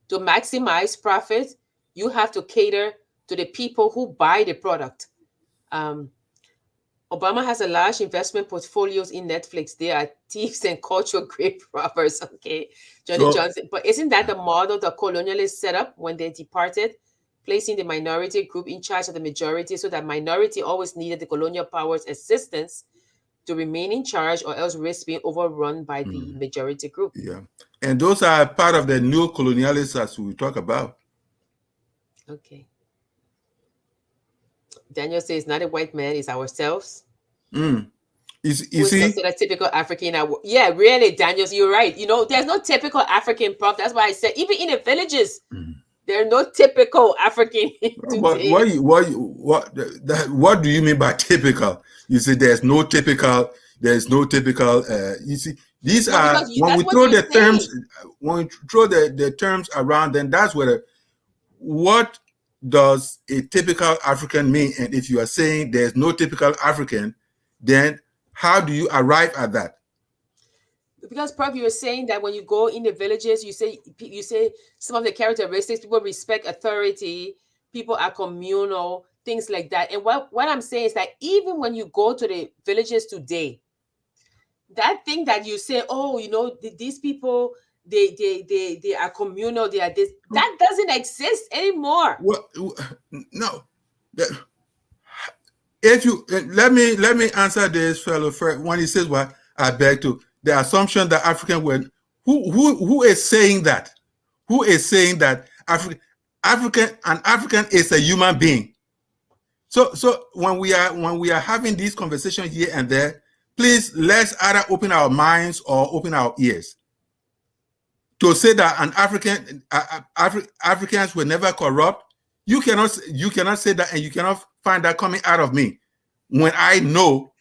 To maximize profit, you have to cater to the people who buy the product. Obama has a large investment portfolios in Netflix. They are thieves and cultural grave robbers. Okay, Johnny Johnson. But isn't that the model the colonialists set up when they departed, placing the minority group in charge of the majority, so that minority always needed the colonial powers' assistance to remain in charge, or else risk being overrun by the majority group? Yeah, and those are part of the Neo-Colonialism as we talk about. Okay. Daniel says, not a white man, it's ourselves. You Who's see, considered typical African. Yeah, really, Daniel, you're right. You know, there's no typical African, prof. That's why I said, even in the villages, there are no typical African. what do you mean by typical? You see, there's no typical. You see, these are when we throw the terms. When we throw the terms around, then that's where what does a typical African mean? And if you are saying there's no typical African, then how do you arrive at that? Because, Prof, you were saying that when you go in the villages, you say some of the characteristics, people respect authority, people are communal, things like that. And what I'm saying is that even when you go to the villages today, that thing that you say, oh, you know, these people, they are communal, they are this, that doesn't exist anymore. Well, no. If you let me answer this fellow first. When he says what, I beg to, the assumption that African were who is saying that? Who is saying that African is a human being? So when we are having these conversations here and there, please let's either open our minds or open our ears. To say that an Africans were never corrupt, you cannot say that, and you cannot find that coming out of me when I know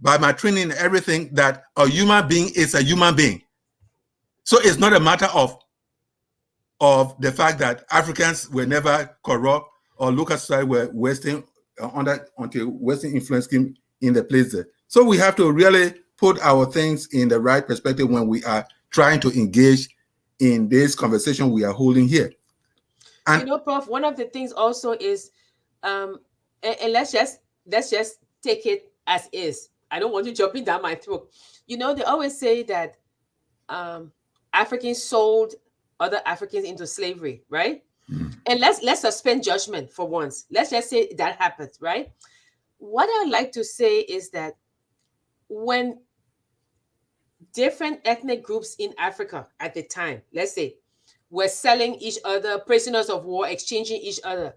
by my training and everything that a human being is a human being. So it's not a matter of the fact that Africans were never corrupt or local society were Western until Western influence came in the place there. So we have to really put our things in the right perspective when we are trying to engage in this conversation we are holding here. And you know, Prof, one of the things also is, and let's just take it as is. I don't want you jumping down my throat. You know, they always say that Africans sold other Africans into slavery, right? And let's suspend judgment for once. Let's just say that happened, right? What I'd like to say is that when different ethnic groups in Africa at the time, let's say, were selling each other, prisoners of war, exchanging each other,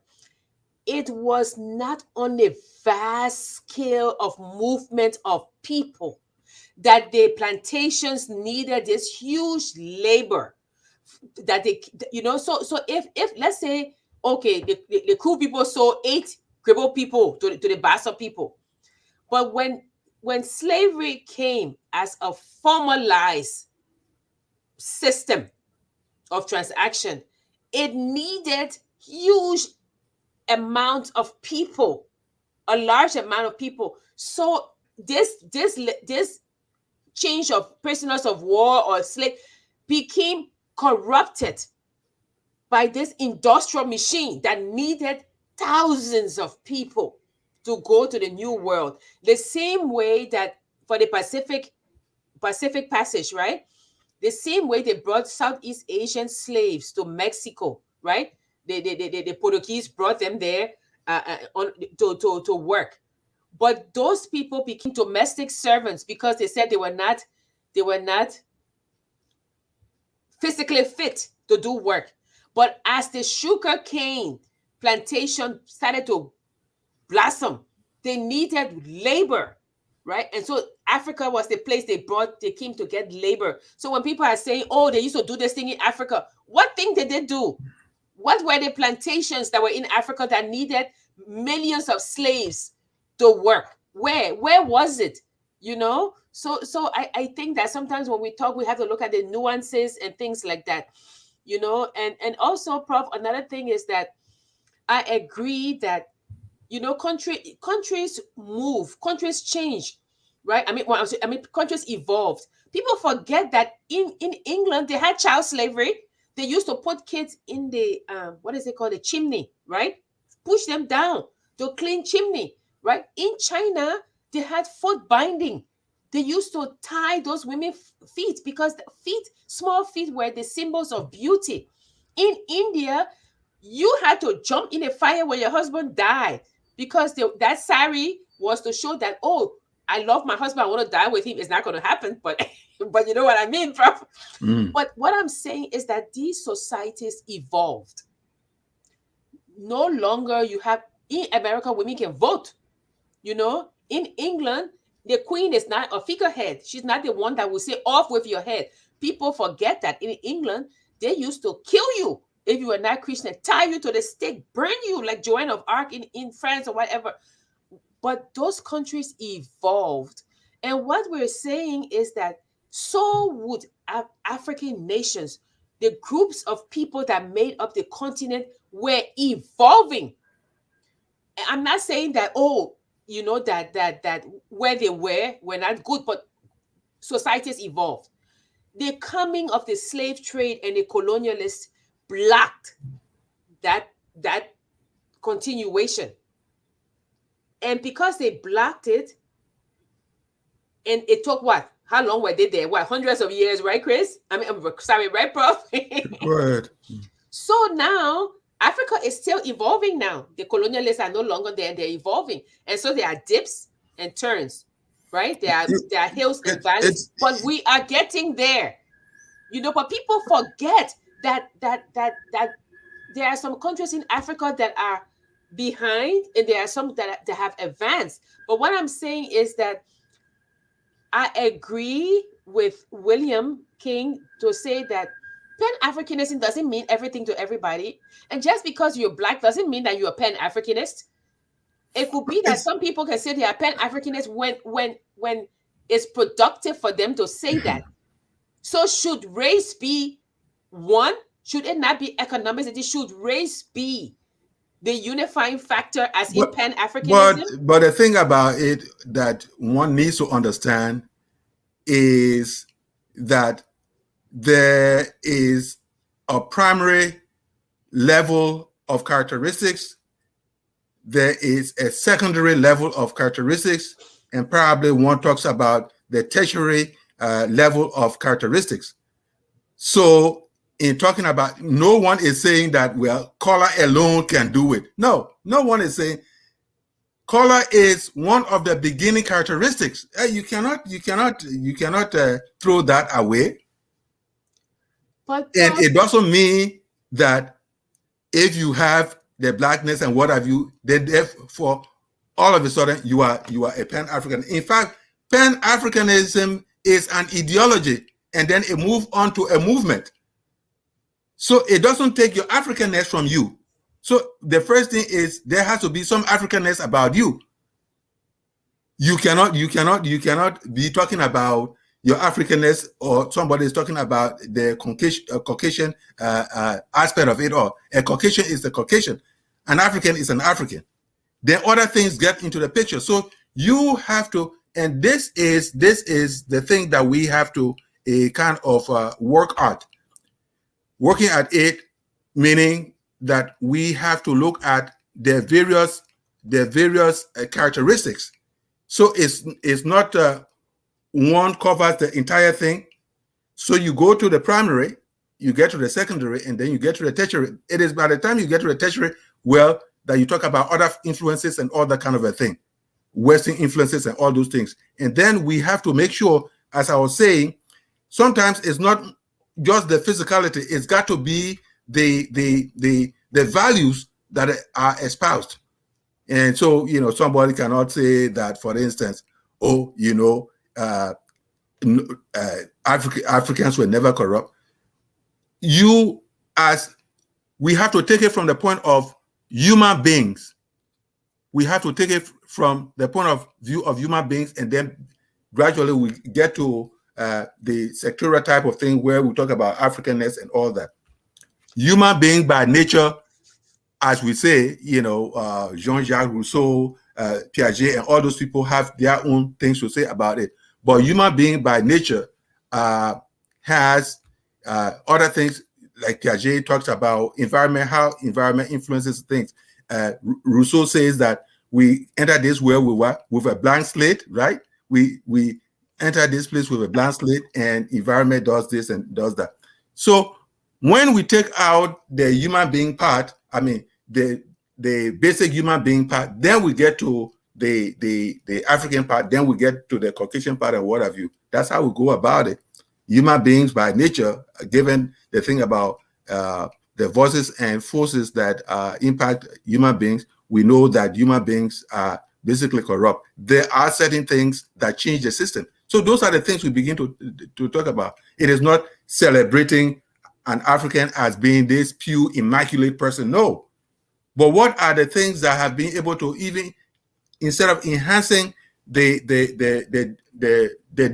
it was not on a vast scale of movement of people that the plantations needed this huge labor that they, you know, so if let's say, okay, the Kru people sold 8 Grebo people to the Bassa people, But when slavery came as a formalized system of transaction, it needed huge amount of people, a large amount of people. So this change of prisoners of war or slave became corrupted by this industrial machine that needed thousands of people to go to the new world. The same way that for the Pacific Passage, right? The same way they brought Southeast Asian slaves to Mexico, right? The Portuguese brought them there to work. But those people became domestic servants because they said they were not physically fit to do work. But as the sugar cane plantation started to blossom, they needed labor, right? And so Africa was the place they came to get labor. So when people are saying, oh, they used to do this thing in Africa, what thing did they do? What were the plantations that were in Africa that needed millions of slaves to work? Where was it? You know? So I think that sometimes when we talk, we have to look at the nuances and things like that, you know? And also, Prof, another thing is that I agree that, you know, countries move, countries change, right? I mean, countries evolved. People forget that in England, they had child slavery. They used to put kids in the, what is it called? The chimney, right? Push them down to clean chimney, right? In China, they had foot binding. They used to tie those women's feet because the feet, small feet, were the symbols of beauty. In India, you had to jump in a fire when your husband died because that sari was to show that, oh, I love my husband, I want to die with him. It's not going to happen, but but you know what I mean, Prof? But what I'm saying is that these societies evolved. No longer you have, in America, women can vote. You know, in England, the queen is not a figurehead. She's not the one that will say, off with your head. People forget that in England, they used to kill you if you were not Christian, tie you to the stake, burn you like Joan of Arc in France or whatever. But those countries evolved. And what we're saying is that so would African nations, the groups of people that made up the continent, were evolving. I'm not saying that, oh, you know, that where they were not good, but societies evolved. The coming of the slave trade and the colonialists blocked that continuation. And because they blocked it, and it took what? How long were they there? What, hundreds of years, right, Chris? I mean, I'm sorry, right, Prof? Go ahead. So now Africa is still evolving now. The colonialists are no longer there, they're evolving. And so there are dips and turns, right? There are hills and valleys, but we are getting there. You know, but people forget that there are some countries in Africa that are behind and there are some that have advanced. But what I'm saying is that I agree with William King to say that Pan-Africanism doesn't mean everything to everybody. And just because you're Black doesn't mean that you're a Pan-Africanist. It could be that some people can say they are Pan-Africanists when it's productive for them to say that. So should race be one? Should it not be economicity? Should race be the unifying factor as in Pan-Africanism? But the thing about it that one needs to understand is that there is a primary level of characteristics, there is a secondary level of characteristics, and probably one talks about the tertiary level of characteristics. So in talking about, no one is saying that, well, color alone can do it. No one is saying color is one of the beginning characteristics. You cannot throw that away. And it doesn't mean that if you have the Blackness and what have you, then therefore all of a sudden you are a Pan-African. In fact, Pan-Africanism is an ideology, and then it moves on to a movement. So it doesn't take your Africanness from you. So the first thing is there has to be some Africanness about you. You cannot be talking about your Africanness, or somebody is talking about the Caucasian aspect of it all. A Caucasian is a Caucasian. An African is an African. Then other things get into the picture. So you have to, and this is the thing that we have to kind of work at. Working at it, meaning that we have to look at the various characteristics. So it's not one covers the entire thing. So you go to the primary, you get to the secondary, and then you get to the tertiary. It is by the time you get to the tertiary, well, that you talk about other influences and all that kind of a thing, Western influences and all those things. And then we have to make sure, as I was saying, sometimes it's not just the physicality, it's got to be the values that are espoused. And so, somebody cannot say that, for instance, Africans were never corrupt. We have to take it from the point of human beings. We have to take it from the point of view of human beings, and then gradually we get to the sectorial type of thing where we talk about Africanness and all that. Human being by nature, as we say, Jean-Jacques Rousseau, Piaget, and all those people have their own things to say about it. But human being by nature has other things, like Piaget talks about environment, how environment influences things. Rousseau says that we enter this world with a blank slate, right? We enter this place with a blank slate, and environment does this and does that. So when we take out the human being part, I mean the basic human being part, then we get to the African part, then we get to the Caucasian part and what have you. That's how we go about it. Human beings by nature, given the thing about the voices and forces that impact human beings, we know that human beings are basically corrupt. There are certain things that change the system. So those are the things we begin to talk about. It is not celebrating an African as being this pure, immaculate person. No. But what are the things that have been able to, even instead of enhancing the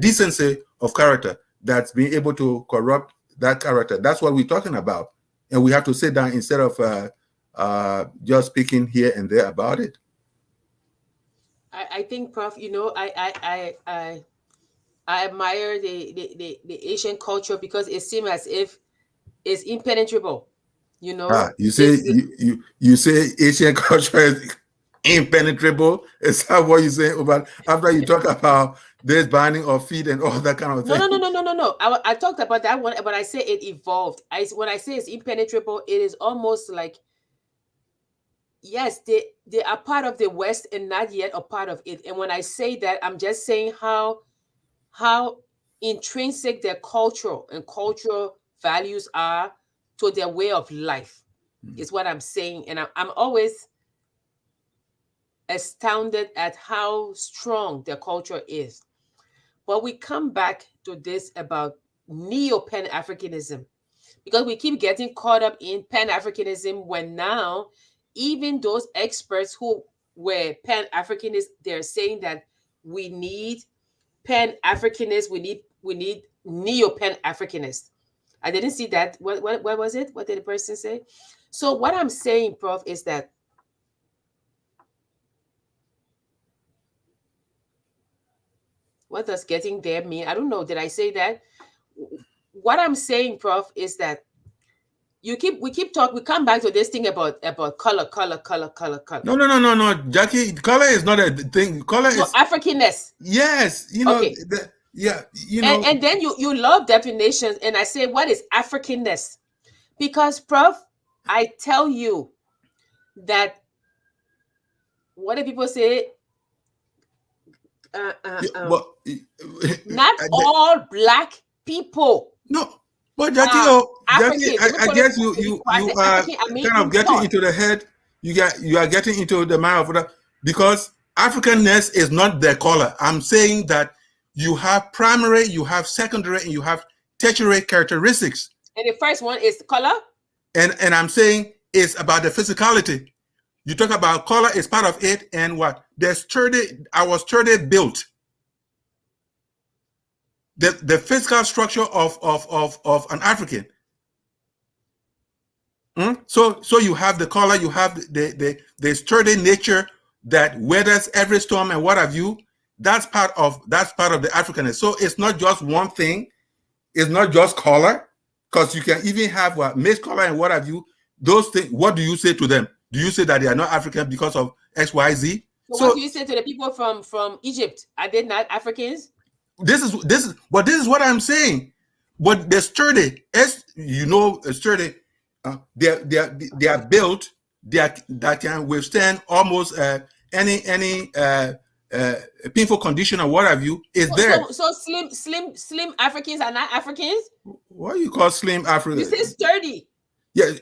decency of character, that's being able to corrupt that character? That's what we're talking about. And we have to sit down instead of just speaking here and there about it. I think, Prof, I admire the Asian culture because it seems as if it's impenetrable. You say you say Asian culture is impenetrable. Is that what you say about after you talk about this binding of feet and all that kind of thing? No. I talked about that one, but I say it evolved. When I say it's impenetrable, it is almost like, yes, they are part of the West and not yet a part of it. And when I say that, I'm just saying how intrinsic their cultural and cultural values are to their way of life, is what I'm saying. And I'm always astounded at how strong their culture is. But we come back to this about Neo-Pan-Africanism, because we keep getting caught up in Pan-Africanism when now even those experts who were Pan-Africanists, they're saying that we need Pan-Africanists, we need Neo-Pan-Africanists. I didn't see that. What was it? What did the person say? So what I'm saying, Prof, is that what does getting there mean? I don't know. Did I say that? What I'm saying, Prof, is that we keep talking. We come back to this thing about color. No, Jackie. Color is not a thing. Color is Africanness. Yes, Okay. And then you love definitions, and I say, what is Africanness? Because, Prof, I tell you that what do people say? Not all Black people. No, but Jackie, I guess you are kind of getting into the head. You are getting into the mind of that, because Africanness is not the color. I'm saying that you have primary, you have secondary, and you have tertiary characteristics. And the first one is color. And I'm saying it's about the physicality. You talk about color is part of it, and what? I was sturdy built. The physical structure of an African. So you have the color, you have the sturdy nature that weathers every storm and what have you. That's part of the Africanness. So it's not just one thing. It's not just color, because you can even have mixed color and what have you. Those things. What do you say to them? Do you say that they are not African because of X, Y, Z? So what do you say to the people from Egypt? Are they not Africans? This is what I'm saying. But they're sturdy, sturdy. They are built that can withstand almost any painful condition or what have you is there. So slim Africans are not Africans? What do you call slim Africans? You say sturdy. Yeah.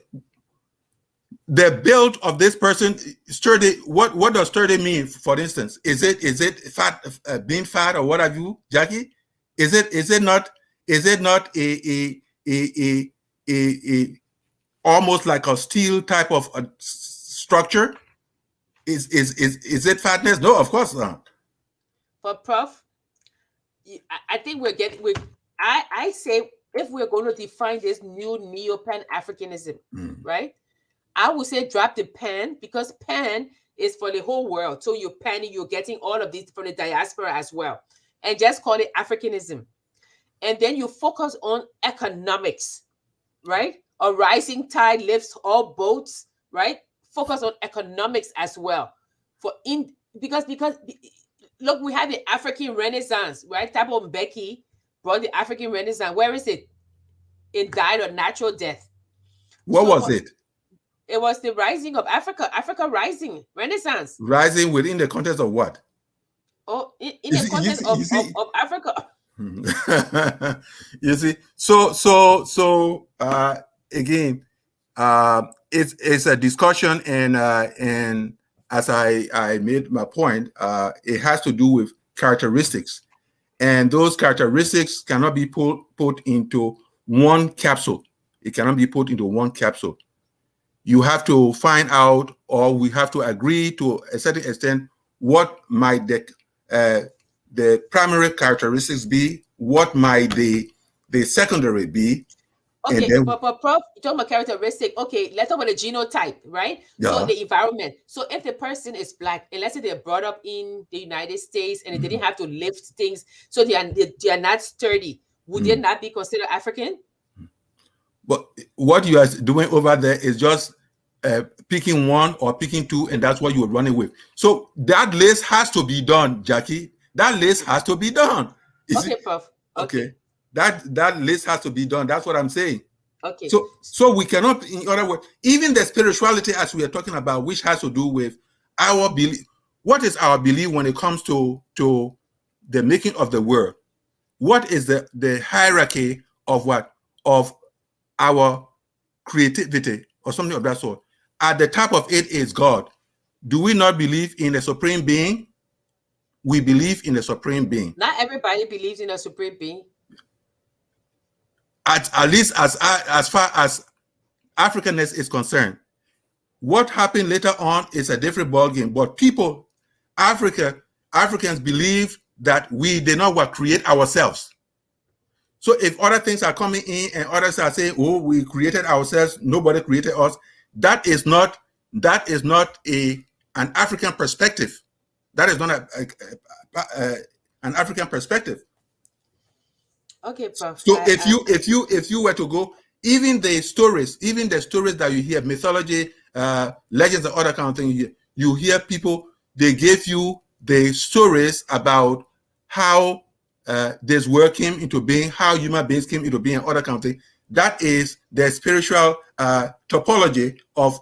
The build of this person sturdy. What does sturdy mean? For instance, is it fat, being fat or what have you, Jackie? Is it not a almost like a steel type of structure? Is it fatness? No, of course not. But Prof, I think I say if we're going to define this new Neo-Pan-Africanism, right? I would say drop the pan, because pan is for the whole world. So you're getting all of these from the diaspora as well. And just call it Africanism. And then you focus on economics, right? A rising tide lifts all boats, right? Focus on economics as well. Because look, we have the African Renaissance, right? Thabo Mbeki brought the African Renaissance. Where is it? It died a natural death. What was it? It was the rising of Africa. Africa rising, Renaissance. Rising within the context of what? Oh, in the context of Africa. You see, so again, it's a discussion, and as I made my point, it has to do with characteristics, and those characteristics cannot be put into one capsule. It cannot be put into one capsule. You have to find out, or we have to agree to a certain extent, what might the primary characteristics be, what might the secondary be. Okay, but Prof, you talking about characteristic. Okay, let's talk about the genotype, right? Yeah. So the environment. So if the person is Black, and let's say they're brought up in the United States and they didn't have to lift things, so they are not sturdy, would they not be considered African? But what you are doing over there is just picking one or picking two, and that's what you're running with. So that list has to be done, Jackie. That list has to be done. Okay, Prof. Okay. That list has to be done. That's what I'm saying. Okay. So we cannot, in other words, even the spirituality as we are talking about, which has to do with our belief. What is our belief when it comes to the making of the world? What is the hierarchy of what? Of our creativity or something of that sort? At the top of it is God. Do we not believe in a supreme being? We believe in a supreme being. Not everybody believes in a supreme being. At least as far as Africanness is concerned. What happened later on is a different ballgame. But Africans believe that we did not create ourselves. So if other things are coming in and others are saying, "Oh, we created ourselves, nobody created us," that is not an African perspective. That is not an African perspective. Okay, Prof. So if you were to go, even the stories that you hear, mythology, legends, and other kind of things, you hear people, they give you the stories about how this world came into being, how human beings came into being, and other kind of things. That is the spiritual topology of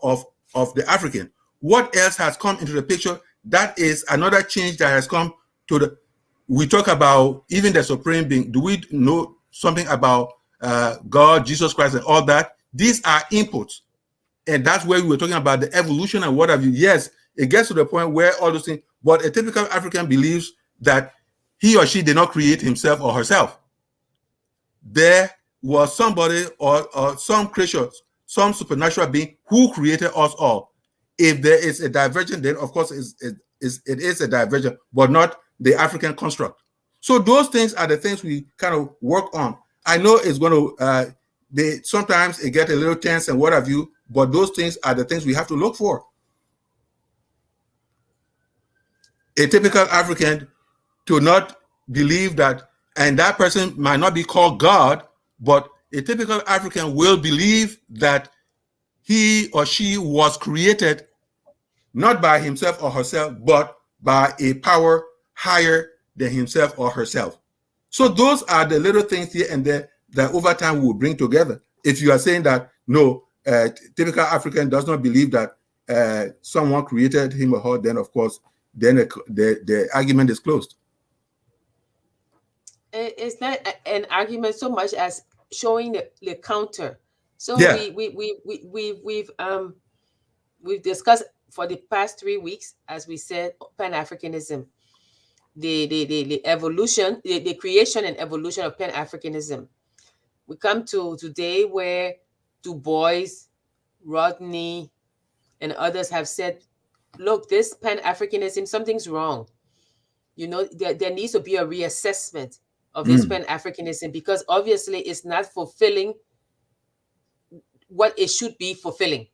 the African. What else has come into the picture? That is another change that has come to the. We talk about even the supreme being. Do we know something about God, Jesus Christ, and all that? These are inputs, and that's where we were talking about the evolution and what have you. Yes, it gets to the point where all those things. But a typical African believes that he or she did not create himself or herself. There was somebody or some creature, some supernatural being who created us all. If there is a divergence, then of course it's it is a diversion, but not the African construct. So those things are the things we kind of work on. I know it's going to they sometimes it get a little tense and what have you, but those things are the things we have to look for. A typical African to not believe that, and that person might not be called God, but a typical African will believe that he or she was created not by himself or herself, but by a power higher than himself or herself. So those are the little things here and there that over time we will bring together. If you are saying that, no, typical African does not believe that someone created him or her, then of course, then the argument is closed. It's not an argument so much as showing the counter. So Yeah. we've discussed for the past 3 weeks, as we said, Pan-Africanism, the evolution, the creation and evolution of Pan-Africanism. We come to today where Du Bois, Rodney, and others have said, look, this Pan-Africanism, something's wrong. You know, there needs to be a reassessment of this Pan-Africanism, because obviously it's not fulfilling what it should be fulfilling.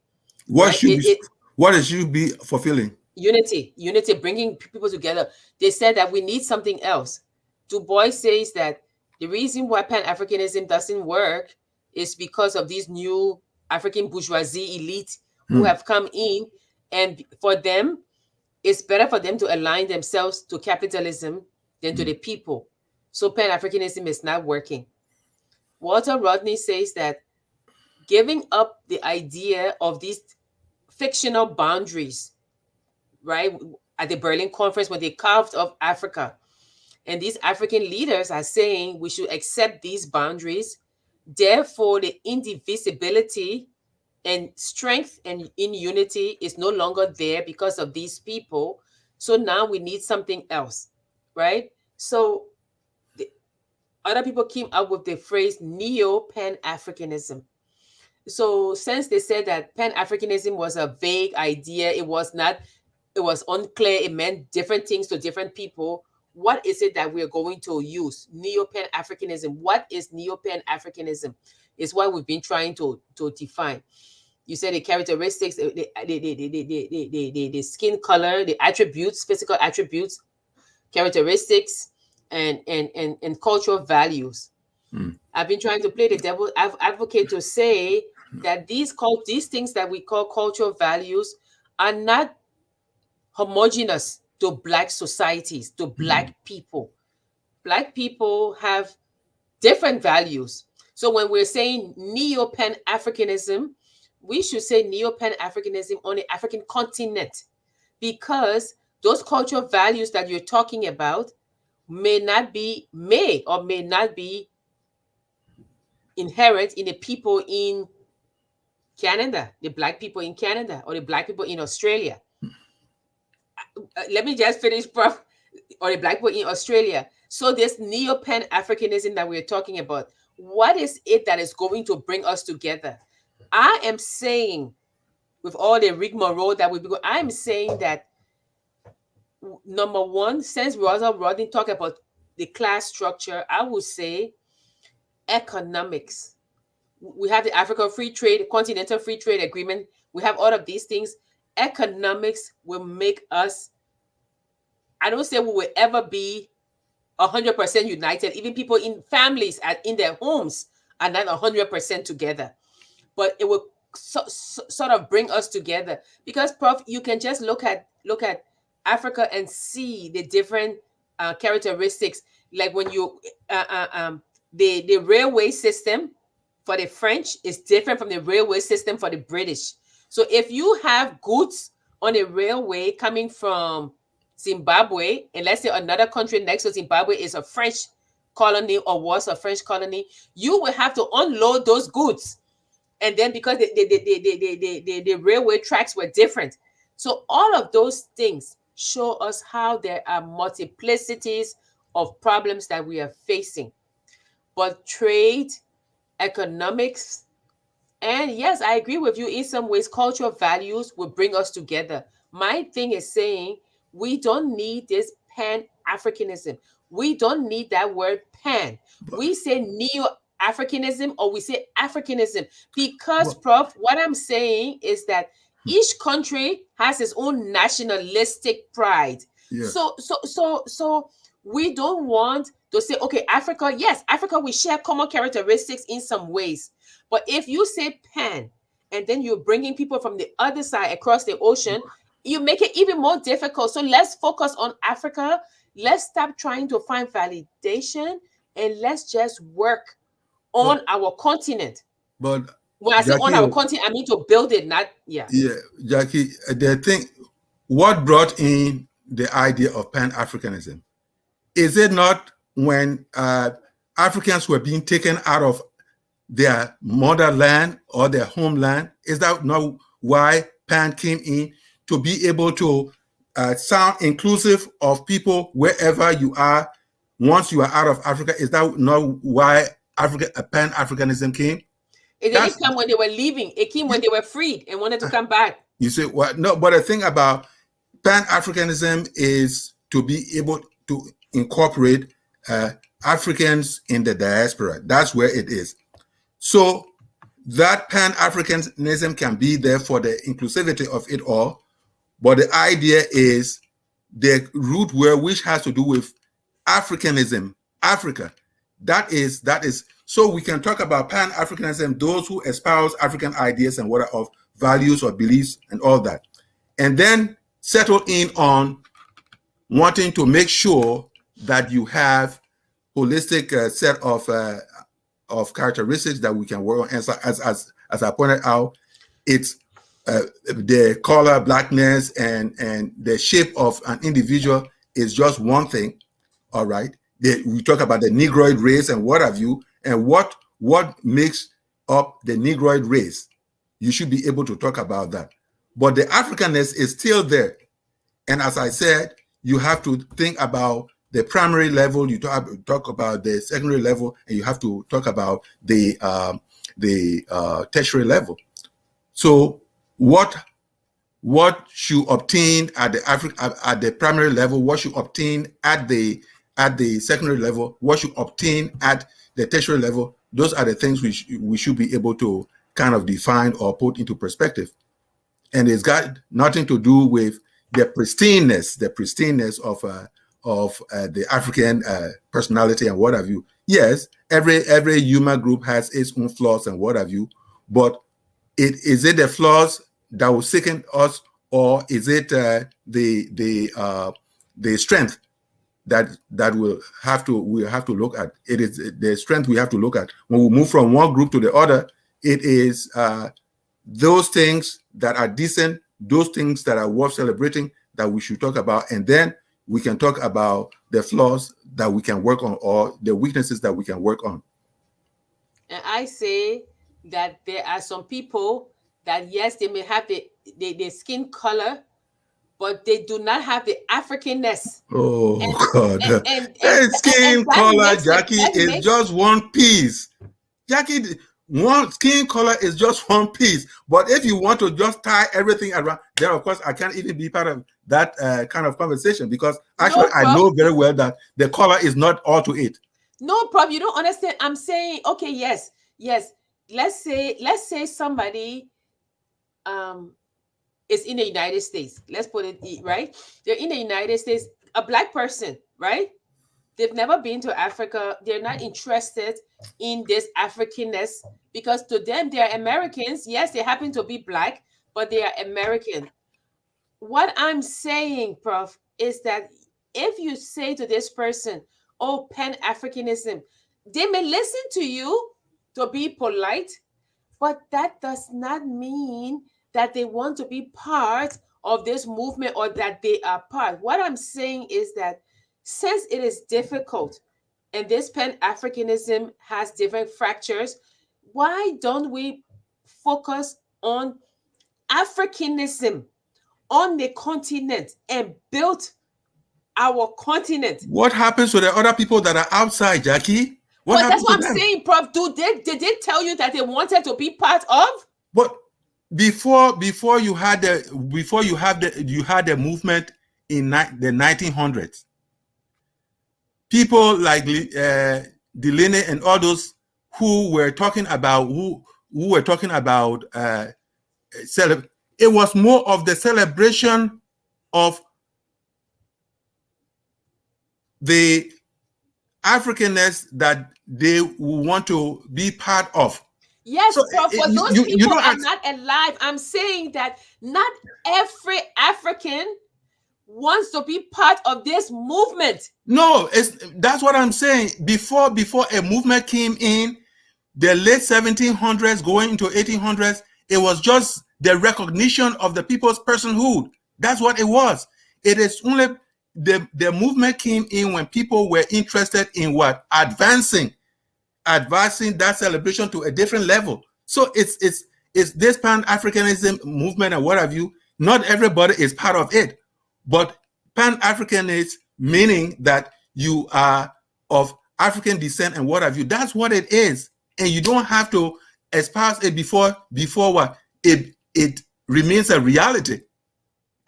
What right? should be fulfilling? Unity, bringing people together. They said that we need something else. Du Bois says that the reason why Pan-Africanism doesn't work is because of these new African bourgeoisie elite who have come in, and for them, it's better for them to align themselves to capitalism than to the people. So Pan-Africanism is not working. Walter Rodney says that giving up the idea of these fictional boundaries, right, at the Berlin Conference when they carved off Africa, and these African leaders are saying we should accept these boundaries. Therefore, the indivisibility and strength and in unity is no longer there because of these people. So now we need something else, right? So the other people came up with the phrase Neo-Pan-Africanism. So since they said that Pan-Africanism was a vague idea, it was unclear, it meant different things to different people. What is it that we're going to use? Neo-Pan-Africanism. What is Neo-Pan-Africanism? Is what we've been trying to define. You said the characteristics, the skin color, the attributes, physical attributes, characteristics, and cultural values. I've been trying to play the devil advocate to say that these things that we call cultural values are not homogeneous to Black societies, to Black people. Black people have different values. So when we're saying Neo-Pan-Africanism, we should say Neo-Pan-Africanism on the African continent, because those cultural values that you're talking about may not be inherent in the people in Canada, the Black people in Canada, or the Black people in Australia. Let me just finish, Prof. Or the Black people in Australia. So this Neo-Pan-Africanism that we're talking about, what is it that is going to bring us together? I am saying, with all the rigmarole that we go, I'm saying that, number one, since we also already talk about the class structure, I would say economics. We have the Africa Free Trade, Continental Free Trade Agreement. We have all of these things. Economics will make us, I don't say we will ever be 100% united. Even people in families in their homes are not 100% together. But it will sort of bring us together, because, Prof, you can just look at Africa and see the different characteristics. Like when you the railway system for the French is different from the railway system for the British. So if you have goods on a railway coming from Zimbabwe, and let's say another country next to Zimbabwe is a French colony or was a French colony, you will have to unload those goods. And then because the railway tracks were different. So all of those things show us how there are multiplicities of problems that we are facing. But trade, economics, and yes, I agree with you, in some ways, cultural values will bring us together. My thing is saying We don't need this Pan-Africanism. We don't need that word pan. We say Neo-Africanism or we say Africanism because, But, Prof, what I'm saying is that each country has its own nationalistic pride. yeah. So we don't want to say, okay, Africa, yes, Africa, we share common characteristics in some ways. But if you say pan and then you're bringing people from the other side across the ocean, you make it even more difficult. So let's focus on Africa. Let's stop trying to find validation and let's just work But, on our continent. but When I say on Jackie, our continent, I mean to build it, not, yeah. yeah, Jackie, the thing, what brought in the idea of Pan-Africanism? Is it not when Africans were being taken out of their motherland or their homeland? Is that not why Pan came in, to be able to sound inclusive of people wherever you are once you are out of Africa? Is that not why Pan-Africanism came? It didn't come when they were leaving. It came when they were freed and wanted to come back. You say, what? No, but the thing about Pan-Africanism is to be able to incorporate Africans in the diaspora. That's where it is. So that Pan-Africanism can be there for the inclusivity of it all, but the idea is the root word, which has to do with Africanism, Africa. That is, so we can talk about Pan-Africanism, those who espouse African ideas and what are of values or beliefs and all that, and then settle in on wanting to make sure that you have holistic set of characteristics that we can work on. As I pointed out, it's the color, blackness, and the shape of an individual is just one thing. All right, we talk about the Negroid race and what have you, and what makes up the Negroid race. You should be able to talk about that. But the Africanness is still there. And as I said, you have to think about the primary level, you talk about the secondary level, and you have to talk about the tertiary level. So what you obtain at the primary level, what you obtain at the secondary level, what you obtain at the tertiary level, those are the things we should be able to kind of define or put into perspective. And it's got nothing to do with the pristineness of the African personality and what have you. Yes, every human group has its own flaws and what have you, but is it the flaws that will sicken us, or is it the strength that we'll have to look at? It is the strength we have to look at when we move from one group to the other. It is those things that are decent, those things that are worth celebrating, that we should talk about, and then we can talk about the flaws that we can work on or the weaknesses that we can work on. And I say that there are some people that, yes, they may have the skin color, but they do not have the African-ness. Oh, God. Skin color, Jackie, is just one piece. Jackie, one skin color is just one piece. But if you want to just tie everything around, then of course I can't even be part of that kind of conversation, because actually I know very well that the color is not all to it. No problem. You don't understand. I'm saying, okay, yes. Let's say somebody is in the United States. Let's put it right. They're in the United States, a black person, right? They've never been to Africa. They're not interested in this Africanness because to them, they're Americans. Yes, they happen to be black, but they are American. What I'm saying, Prof, is that if you say to this person, oh, Pan-Africanism, they may listen to you to be polite, but that does not mean that they want to be part of this movement or that they are part. What I'm saying is that since it is difficult and this Pan-Africanism has different fractures, why don't we focus on Africanism on the continent and build our continent? What happens to the other people that are outside, Jackie? Well, that's what I'm saying, Prof. Did they tell you that they wanted to be part of? But before you had the movement in the 1900s. People like Delaney and others who were talking about it was more of the celebration of the Africanness that they want to be part of. Yes, so, for those people are not alive. I'm saying that not every African wants to be part of this movement. No, that's what I'm saying. Before a movement came in the late 1700s going into 1800s, it was just the recognition of the people's personhood. That's what it was. It is only the movement came in when people were interested in what? Advancing that celebration to a different level. So it's this Pan-Africanism movement and what have you. Not everybody is part of it, but Pan-Africanist meaning that you are of African descent and what have you. That's what it is, and you don't have to espouse it before what it remains a reality.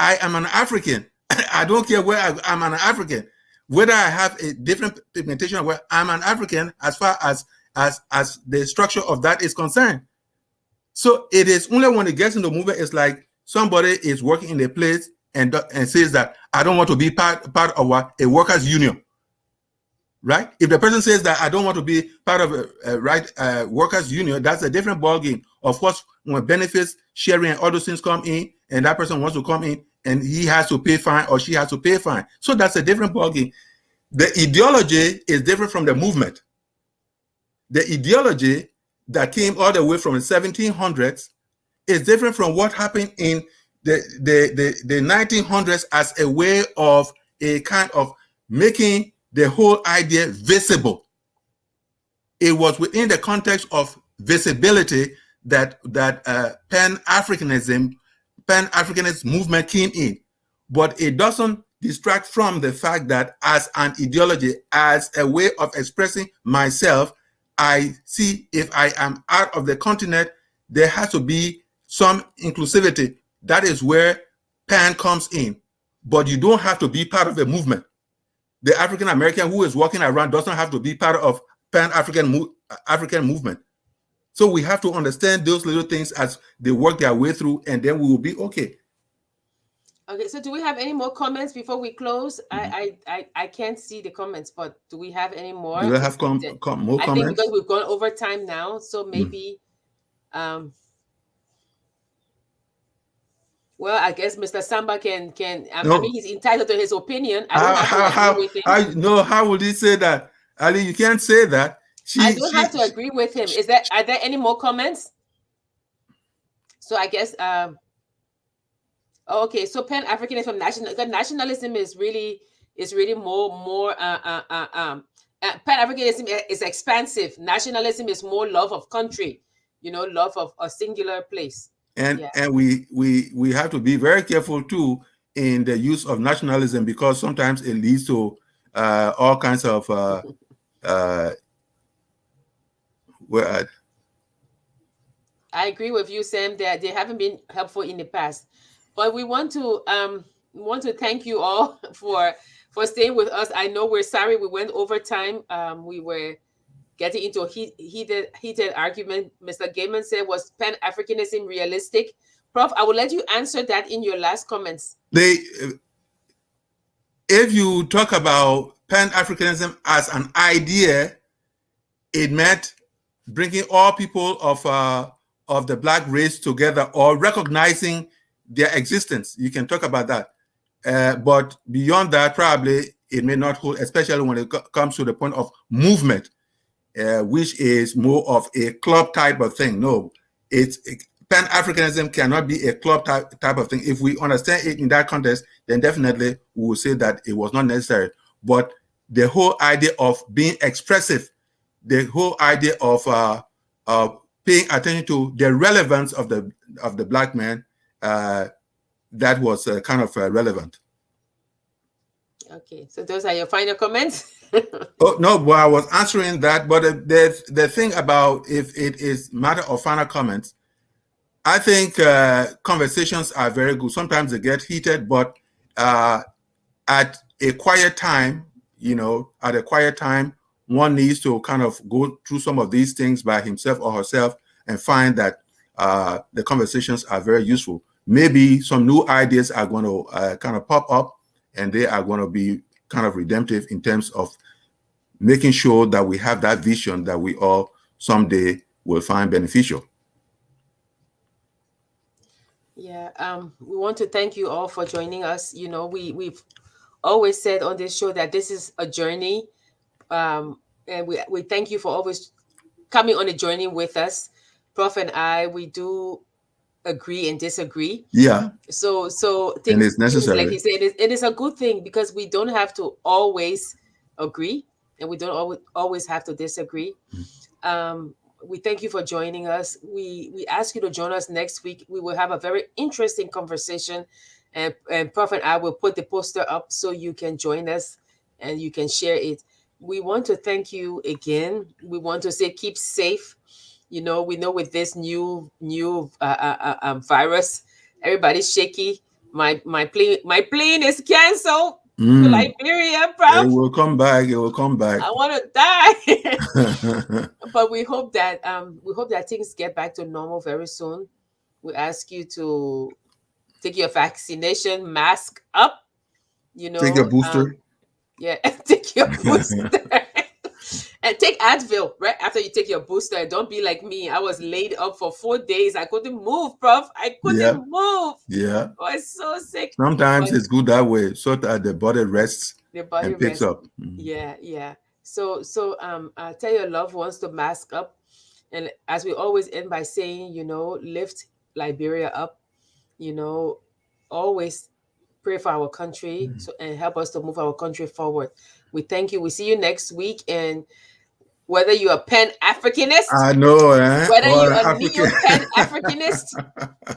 I am an African. I don't care where I'm an African. Whether I have a different pigmentation of where I'm an African, as far as the structure of that is concerned. So it is only when it gets into the movement, it's like somebody is working in a place and says that I don't want to be part of what a workers' union, right? If the person says that I don't want to be part of a workers' union, that's a different ballgame. Of course, when benefits sharing and all those things come in, and that person wants to come in, and he has to pay fine or she has to pay fine. So that's a different ballgame. The ideology is different from the movement. The ideology that came all the way from the 1700s is different from what happened in the 1900s as a way of a kind of making the whole idea visible. It was within the context of visibility that Pan-Africanist movement came in, but it doesn't distract from the fact that as an ideology, as a way of expressing myself, I see if I am out of the continent, there has to be some inclusivity. That is where Pan comes in, but you don't have to be part of the movement. The African American who is walking around doesn't have to be part of Pan-African movement. So we have to understand those little things as they work their way through, and then we will be okay. Okay, so do we have any more comments before we close? I can't see the comments, but do we have any more? Do we have more comments? I think because we've gone over time now, so maybe well, I guess Mr. Samba can I mean, he's entitled to his opinion. I don't have to agree with him. How would he say that? Ali, you can't say that. I don't have to agree with him. Are there any more comments? So I guess okay, so Pan-Africanism nationalism is really more Pan-Africanism is expansive. Nationalism is more love of country, love of a singular place. And we have to be very careful too in the use of nationalism, because sometimes it leads to all kinds of I agree with you, Sam, that they haven't been helpful in the past. But we want to thank you all for staying with us. I know we're sorry we went over time. We were getting into a heated argument. Mr. Gaiman said, was Pan-Africanism realistic? Prof, I will let you answer that in your last comments. If you talk about Pan-Africanism as an idea, it meant bringing all people of the Black race together or recognizing their existence. You can talk about that. But beyond that, probably it may not hold, especially when it comes to the point of movement, which is more of a club type of thing. No, Pan-Africanism cannot be a club type of thing. If we understand it in that context, then definitely we will say that it was not necessary. But the whole idea of being expressive, the whole idea of paying attention to the relevance of the Black man, that was kind of relevant. Okay, so those are your final comments. Oh no, well, I was answering that, but the thing about if it is matter of final comments, I think conversations are very good. Sometimes they get heated, but at a quiet time, at a quiet time, one needs to kind of go through some of these things by himself or herself and find that the conversations are very useful. Maybe some new ideas are going to kind of pop up, and they are going to be kind of redemptive in terms of making sure that we have that vision that we all someday will find beneficial. Yeah, we want to thank you all for joining us. We've always said on this show that this is a journey, and we thank you for always coming on a journey with us. Prof and I, we do agree and disagree. Yeah. So and it's necessary. like he said, it is a good thing because we don't have to always agree, and we don't always have to disagree. We thank you for joining us. We ask you to join us next week. We will have a very interesting conversation, and Prof and I will put the poster up so you can join us and you can share it. We want to thank you again. We want to say keep safe. We know with this new virus, everybody's shaky. My plane is canceled to Liberia, Prof. It will come back. I want to die. But we hope that things get back to normal very soon. We ask you to take your vaccination, mask up. Take your booster. Take your booster. And take Advil right after you take your booster. And don't be like me. I was laid up for 4 days. I couldn't move, Prof. I couldn't move. Yeah. I was so sick. Sometimes it's good that way, so that the body rests and picks up. Yeah. So tell your loved ones to mask up. And as we always end by saying, lift Liberia up. Always pray for our country and help us to move our country forward. We thank you. We see you next week. And whether you're a Pan-Africanist, I know, whether you're a Neo-Pan-Africanist,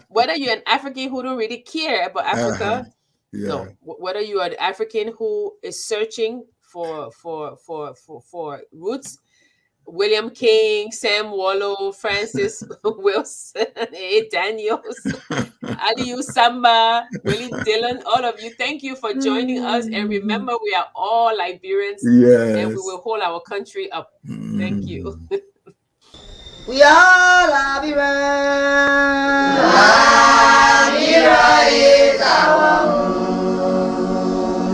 whether you're an African who don't really care about Africa, no, whether you are an African who is searching for roots, William King, Sam Wallow, Francis Wilson, A. Daniels, Aliyu Samba, Willie Dillon, all of you, thank you for joining us. And remember, we are all Liberians, and we will hold our country up. Thank you. We are Liberians. Liberia is our home.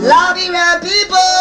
Liberian people.